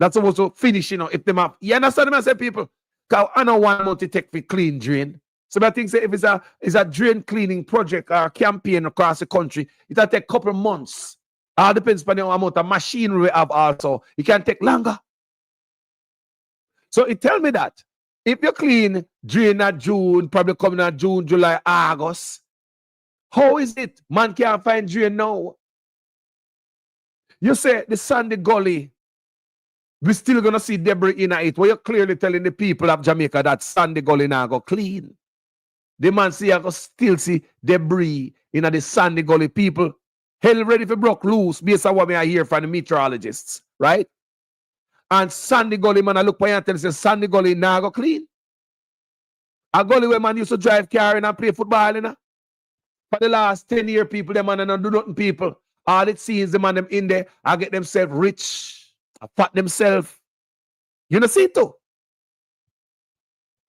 That's supposed to finish, you know, if them have. You understand what I say, people? Because I know 1 month to take for clean drain. So I think say if it's a drain cleaning project or campaign across the country, it'll take a couple of months. All depends on the amount of machinery we have also. It can take longer. So it tell me that if you clean drain at June, probably coming at June, July, August, how is it? Man can't find drain now. You say the Sandy Gully, we're still gonna see debris in it. Well, you're clearly telling the people of Jamaica that Sandy Gully now go clean. The man see I go still see debris in the Sandy Gully. People hell ready for broke loose based on what I hear from the meteorologists, right? And Sandy Gully, man, I look for you and tell you, Sandy Gully now go clean. A gully where man used to drive car and play football, you know? For the last 10 years, people, them man don't do nothing, people. All it sees the man them in there, I get themselves rich, I fat themselves. You know see it too?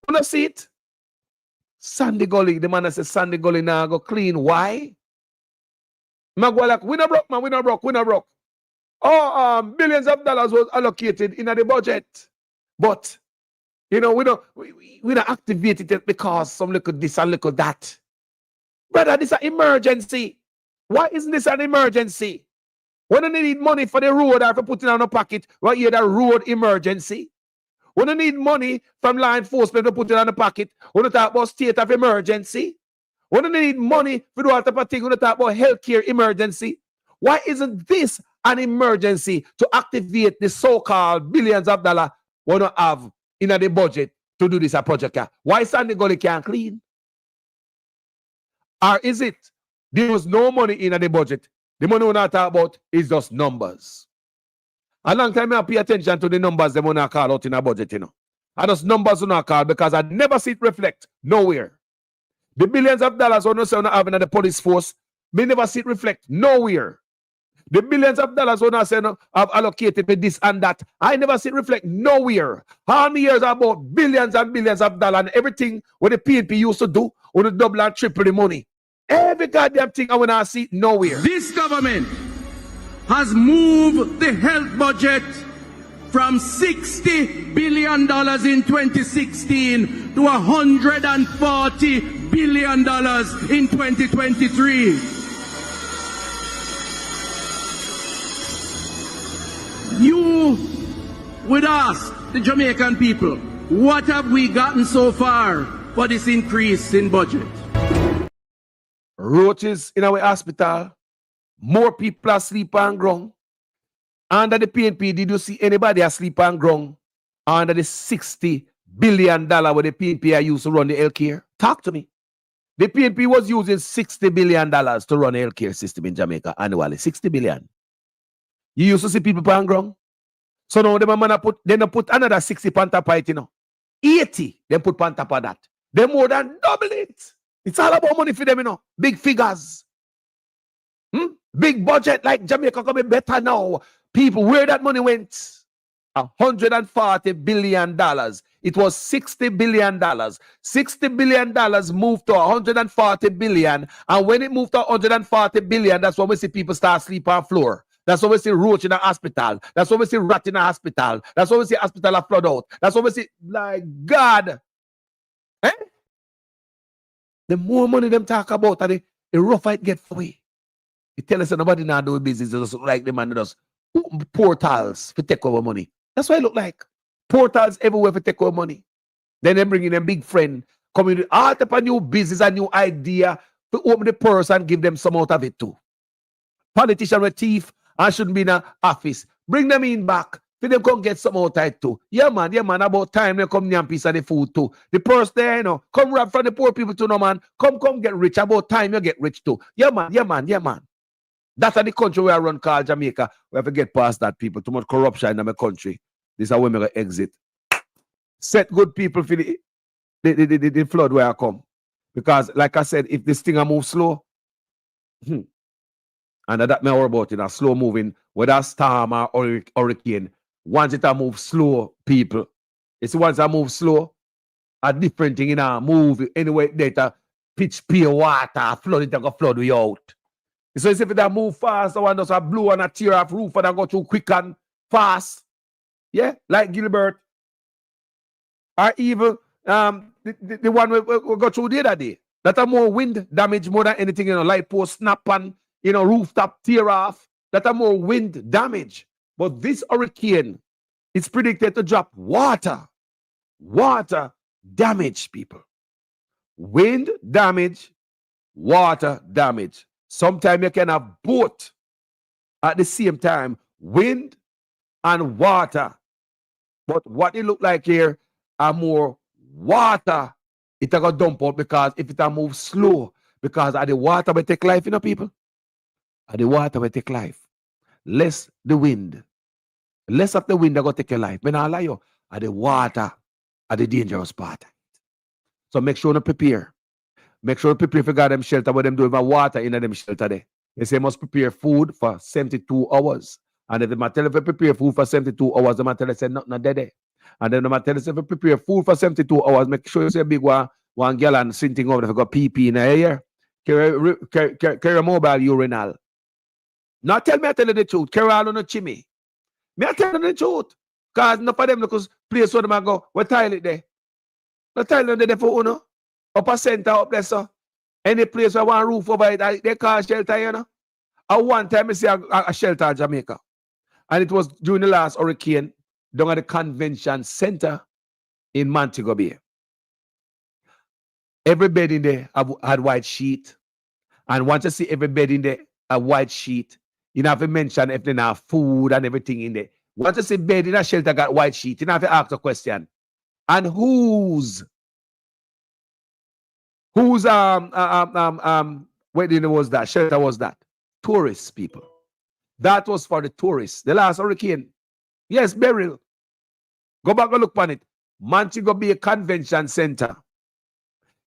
You know see it? Sandy Gully, the man that says Sandy Gully now go clean. Why? Man go like, we not broke, man, we not broke, we not broke. Oh, billions of dollars was allocated in the budget. But, you know, we don't activate it because some look at this and look at that. Brother, this is an emergency. Why isn't this an emergency? When you need money for the road or for putting on a pocket, well, you're the road emergency. When you need money from law enforcement to put it on the pocket, when you talk about state of emergency. When you need money for do all type of thing, when you talk about healthcare emergency. Why isn't this an emergency to activate the so-called billions of dollars we don't have in the budget to do this project? Why Sandy Gully can't clean? Or is it there was no money in the budget? The money we're not talking about is just numbers. A long time I pay attention to the numbers they want to call out in a budget, you know. And those numbers are not called because I never see it reflect nowhere. The billions of dollars we not having in the police force, we never see it reflect nowhere. The billions of dollars we not say have allocated for this and that, I never see it reflect nowhere. How many years about billions and billions of dollars and everything what the PNP used to do, with the double and triple the money. Every goddamn thing I want to see nowhere. This government has moved the health budget from $60 billion in 2016 to $140 billion in 2023. You would ask the Jamaican people, what have we gotten so far for this increase in budget? Roaches in our hospital, more people asleep on ground. Under the PNP, did you see anybody asleep on ground under the $60 billion where the PNP are used to run the healthcare? Talk to me. The PNP was using $60 billion to run the healthcare system in Jamaica annually. $60 billion. You used to see people on ground. So now they put another 60 on top of it, you know. 80 they put on top of that. They more than double it. It's all about money for them, you know. Big figures. Big budget like Jamaica coming better now. People, where that money went? $140 billion. It was $60 billion. $60 billion moved to $140 billion. And when it moved to $140 billion, that's when we see people start sleeping on the floor. That's when we see roach in the hospital. That's when we see rat in the hospital. That's when we see hospital flood out. That's when we see, like, God. Eh? The more money them talk about, the rougher it gets for we. You tell us that nobody now do business, just like the man does portals for take over money. That's what it look like. Portals everywhere for take over money. Then they bring in a big friend, coming with all type of new business and new idea to open the purse and give them some out of it too. Politicians with teeth and shouldn't be in an office. Bring them in back. For them come get some out of it too. Yeah, man, about time they come near a piece of the food too. The purse there, you know, come rob from the poor people too, no man. Come get rich. About time you get rich too. Yeah, man. That's the country where I run called Jamaica. We have to get past that, people. Too much corruption in my country. This is how we're going to exit. Set good people for the flood where I come. Because, like I said, if this thing I move slow, and that may worry about, you know, slow moving, whether storm or hurricane, once it move slow, people, it's once I move slow, a different thing, you know, move anyway, data, pitch, pure water, flood it, go flood we out. So if it move fast, the one does a blow and a tear off roof and I go too quick and fast. Yeah, like Gilbert. Or even the one we got through the other day. That are more wind damage more than anything, you know, light post snap and, you know, rooftop tear off. That are more wind damage. But this hurricane is predicted to drop water. Water damage, people. Wind damage, water damage. Sometimes you can have both at the same time, wind and water. But what it look like here are more water. It got dump out because if it move slow, because of the water will take life, you know, people. The water will take life. Less the wind. Less of the wind that will take your life. When I lie you, the water are the dangerous part. So make sure you prepare. Make sure prepare for God them shelter where them do with water in them shelter there. They say must prepare food for 72 hours. And if they tell you to prepare food for 72 hours, they tell you say nothing dead. And then they tell you to prepare food for 72 hours. Make sure you say big one girl and sitting over there for got PP in the air. Carry a mobile urinal. Now tell me I tell you the truth. Carry all on a chimney. Me I tell you the truth. Because enough of them because place where them go, what toilet there? The toilet there for uno. Up a center up there, so. Any place where one roof over it, they call shelter, you know. At one time I see a shelter in Jamaica. And it was during the last hurricane down at the convention center in Montego Bay. Every bed in there had white sheet. And once you see every bed in there a white sheet, you have to mention if they have food and everything in there. Once you see bed in a shelter got white sheet, you have to ask a question. And whose wedding was that? Shelter was that? Tourists, people. That was for the tourists. The last hurricane. Yes, burial. Go back and look on it. Montego Bay Convention Center.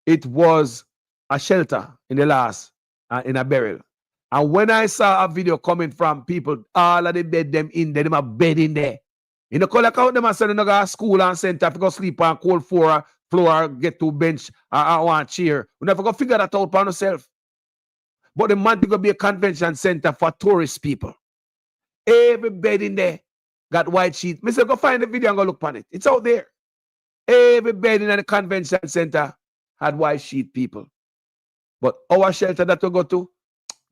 It was a shelter in the last, in a burial. And when I saw a video coming from people, all of the bed them in there, them a bed in there. You know, call out them and say, no go school and center, if you go sleep on cold floor, get to bench, one chair. We never go figure that out for yourself. But the Montego Bay Convention Center for tourist people. Every bed in there got white sheet. Mister, go find the video and go look on it. It's out there. Every bed in the convention center had white sheet, people. But our shelter that we go to,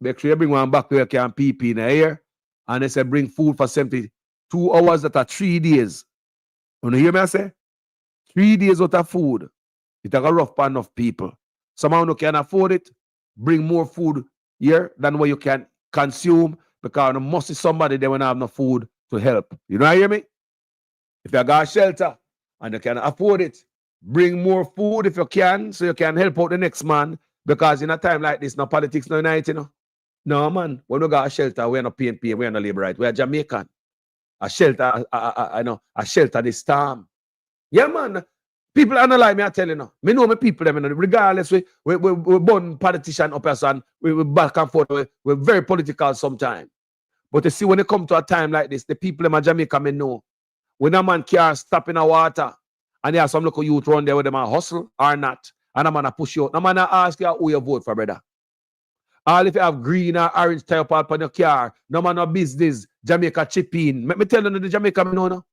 make sure you bring one back where you can PP in the air. And they say bring food for 72 hours, that are 3 days. You know, hear me I say? 3 days worth of food. It's a rough pan of people. Someone who can afford it, bring more food here than what you can consume, because there must be somebody there when I have no food to help. You know, hear me? If you got a shelter and you can afford it, bring more food if you can, so you can help out the next man. Because in a time like this, no politics, no night, you know. No, man. When we got a shelter, we're not PNP, we're not labor right. We're Jamaican. A shelter, a shelter this time. Yeah, man. People analyze me, I tell you now. Me know my people, them, regardless, we born politician up as and we back and forth. We're very political sometimes. But you see, when it come to a time like this, the people in Jamaica may know. When a man can't stop in the water, and there are some local youth run there with them a hustle or not, and a man a push you out. No man a ask you who you vote for, brother. All if you have green or orange tie up on your car, no man no business, Jamaica chip in. Let me tell you the Jamaica me know now.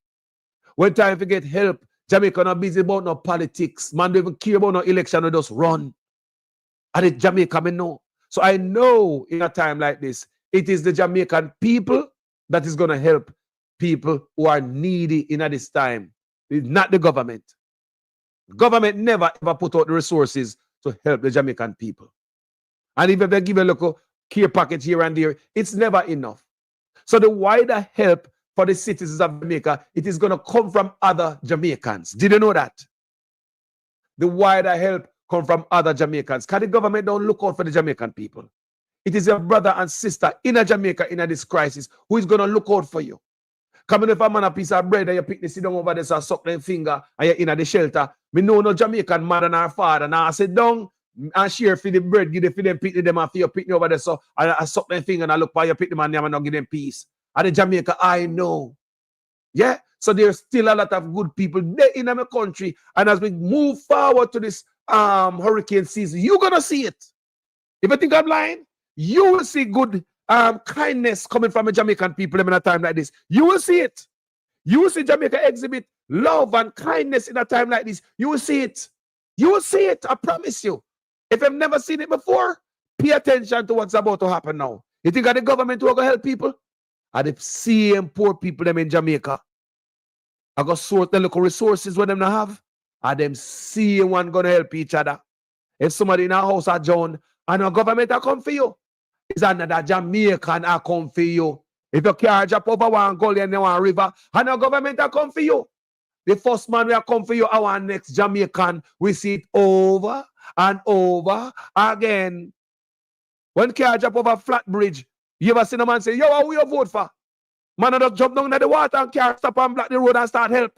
When time to get help, Jamaica not busy about no politics. Man don't even care about no election, they just run. And it's Jamaica me know. So I know in a time like this, it is the Jamaican people that is going to help people who are needy in this time. It's not the government. The government never ever put out the resources to help the Jamaican people. And if they give a local care package here and there, it's never enough. So the wider help for the citizens of Jamaica, it is going to come from other Jamaicans. Did you know that? The wider help come from other Jamaicans. Because the government don't look out for the Jamaican people. It is your brother and sister in Jamaica in this crisis who is going to look out for you. Coming if a man a piece of bread and you pick the sit down over there, so suck them finger and you're in the shelter. Me know no Jamaican mother and her father. Now I sit down and share for the bread, give the for them, pick them and for you pick me over there. So I suck them finger and I look for you, pick them and not give them peace. And the Jamaica, I know. Yeah? So there's still a lot of good people there in my country. And as we move forward to this hurricane season, you're gonna see it. If you think I'm lying, you will see good kindness coming from the Jamaican people in a time like this. You will see it. You will see Jamaica exhibit love and kindness in a time like this. You will see it. You will see it. I promise you. If you've never seen it before, pay attention to what's about to happen now. You think the government will go help people? Are the same poor people them in Jamaica? I got sort the local resources where them not have. Are them same one gonna help each other? If somebody in a house are John and a government will come for you, is another Jamaican will come for you. If you can't drop over one gully and one river, and a government will come for you. The first man will come for you, our next Jamaican, we see it over and over again. When car drop over flat bridge, you ever seen a man say, yo, who you vote for? Man, just jump down in the water and car stop and block the road and start help.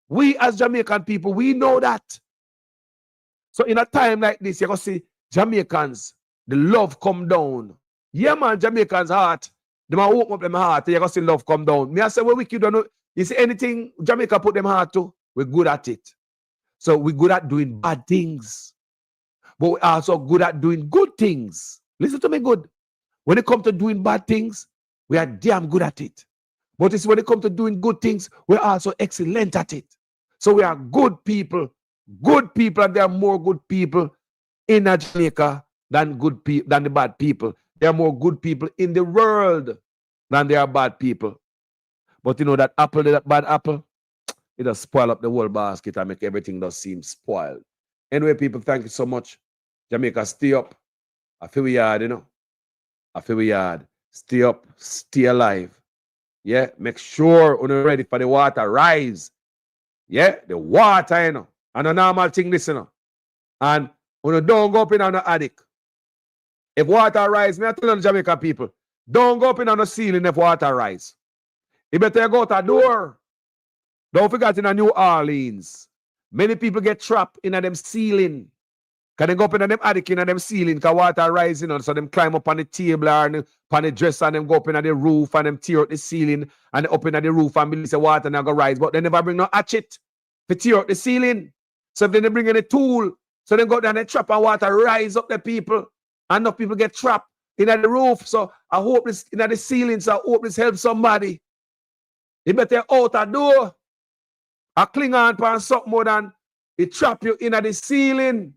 We as Jamaican people, we know that. So in a time like this, you're going to see Jamaicans, the love come down. Yeah, man, Jamaicans' heart, they might open up them heart, you're going to see love come down. Me, I say, well, we don't know. You see anything Jamaica put them heart to, we're good at it. So we're good at doing bad things. But we're also good at doing good things. Listen to me good. When it comes to doing bad things, we are damn good at it. But it's when it comes to doing good things, we're also excellent at it. So we are good people, and there are more good people in Jamaica than the bad people. There are more good people in the world than there are bad people. But you know that apple, that bad apple, it does spoil up the whole basket and make everything does seem spoiled. Anyway, people, thank you so much. Jamaica, stay up. I feel we hard, you know. I feel we hard. Stay up, stay alive. Yeah, make sure you're ready for the water rise. Yeah, the water, you know. And a normal thing, this, you know. And when you don't go up in on the attic. If water rise, me I tell the Jamaican people, don't go up in on the ceiling if water rise. You better go out the door. Don't forget in New Orleans, many people get trapped in them ceiling. Can they go up in them attic in them ceiling because water rising on, so them climb up on the table or on the dresser and them go up in the roof and them tear out the ceiling and up in the roof and believe the water not go rise. But they never bring no hatchet to tear out the ceiling. So if they didn't bring any tool, so they go down and trap and water rise up the people. And enough people get trapped in the roof. So I hope this in the ceiling, so I hope this helps somebody. You better out a door. I cling on to something more than it trap you in the ceiling.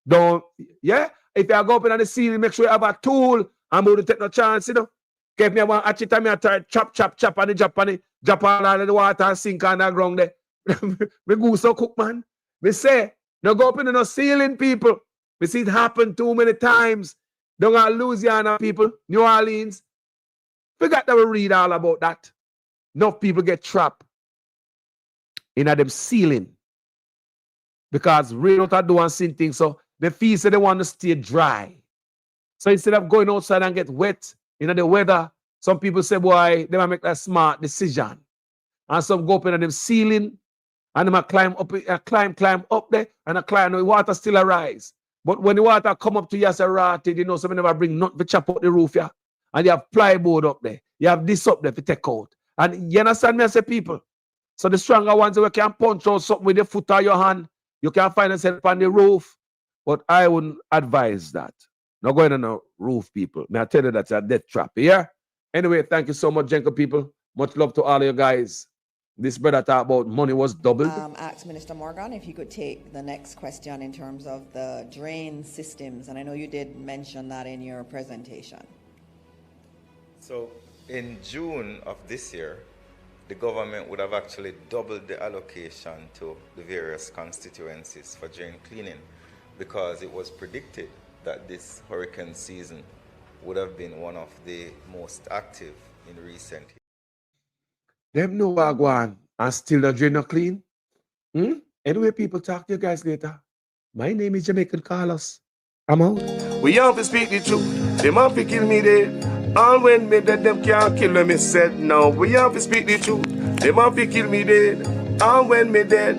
Don't, yeah? If you go up in the ceiling, make sure you have a tool. I'm going to take no chance, you know. If me want hatchet, I try chop and drop all of the water and sink on the ground there. Me go so cook, man. Me say, no go up in the ceiling, people. We see it happen too many times. Down in Louisiana, people, New Orleans. Forgot that we read all about that. Enough people get trapped in them ceiling because rain out a door and seeing things. So they feel say they want to stay dry. So instead of going outside and get wet in the weather, some people say, boy, they might make that smart decision. And some go up in them ceiling and they might climb up there and the water still arise. But when the water come up to you as a rotted, you know, some never bring nothing to chop out the roof, yeah. And you have plywood up there. You have this up there to take out. And you understand me, I say, people? So the stronger ones who can punch out something with your foot or your hand, you can find yourself on the roof. But I wouldn't advise that. Not going on the roof, people. May I tell you that's a death trap, yeah? Anyway, thank you so much, Jenko people. Much love to all of you guys. This brother talk about money was doubled. Ask Minister Morgan if you could take the next question in terms of the drain systems. And I know you did mention that in your presentation. So in June of this year, the government would have actually doubled the allocation to the various constituencies for drain cleaning because it was predicted that this hurricane season would have been one of the most active in recent years. Them know what go on and still not drain or clean. Anyway, people, talk to you guys later. My name is Jamaican Carlos. I'm out. We have to speak the truth. Them have to kill me dead. All when me dead, them can't kill me said. No, we have to speak the truth. Them have to kill me dead. All when me dead.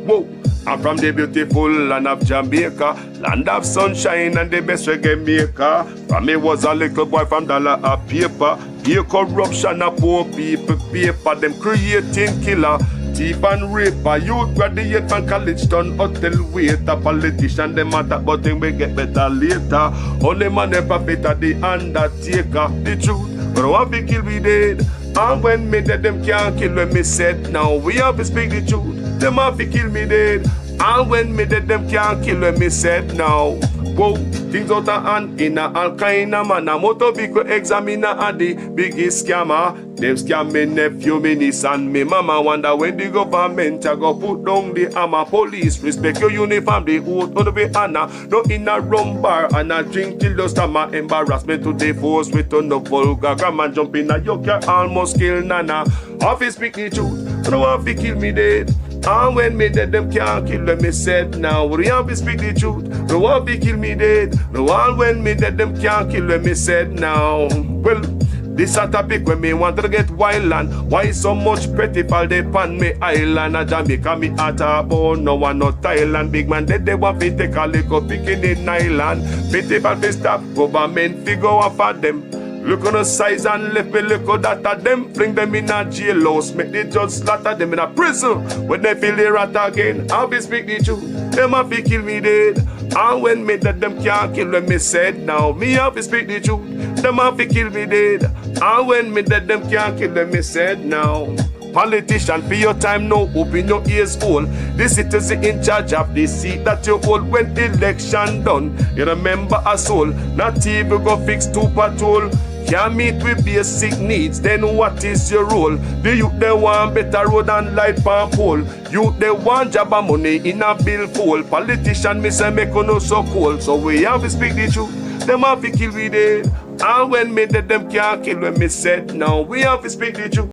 Whoa. I'm from the beautiful land of Jamaica, land of sunshine and the best reggae maker. From me was a little boy from dollar a paper. Here corruption of poor people paper. Them creating killer, thief and raper. Youth graduate from college done hotel waiter. Politician them attack but them we get better later. Only man never better the undertaker. The truth, but I want to kill me dead. And when me dead them can't kill when me said. Now we have to speak the truth. Them have to kill me dead. And when me dead, them can't kill when me said now. Whoa, things out of hand in a all kind of manner. Motor vehicle examiner are the biggest scammer. Them scam me nephew, me niece and me mama. Wonder when the government a go put down the hammer. Police respect your uniform, the oath on the way honor. No in a rum bar and a drink till the stomach. Embarrassment to the force with no vulgar grammar. Jump in a yoke, almost kill nana. Office speak the truth, no one fi kill me dead. And when me dead, them can't kill when me said. Now we have to speak the truth. No one fi kill me dead. No one when me dead, them can't kill when me said. Now, well, This a topic when me want to get wild and why so much pretty fall they pan me island a Jamaica me at a bone no one no Thailand big man they want to take a little picking in island pity for the stop government figure off of them. Look on the size and left me look at that of them. Bring them in a jailhouse, make the judge slaughter them in a prison. When they feel the rat again, I'll be speak the truth. Them have to kill me dead. And when me that them can't kill when me said now, me have to speak the truth. Them have to kill me dead. And when me that them can't kill when me said now. Politician, for your time now, open your ears all. The citizen in charge of the seat that you hold when the election done. You remember us all, not even go fix two patrol. Can't meet with basic needs, then what is your role? The youth they want better road and light pan pole. Youth they want job and money in a bill full. Politician me say make no so cold. So we have to speak the truth. Them have to kill we dead. And when me dead them can't kill when me said now. We have to speak the truth.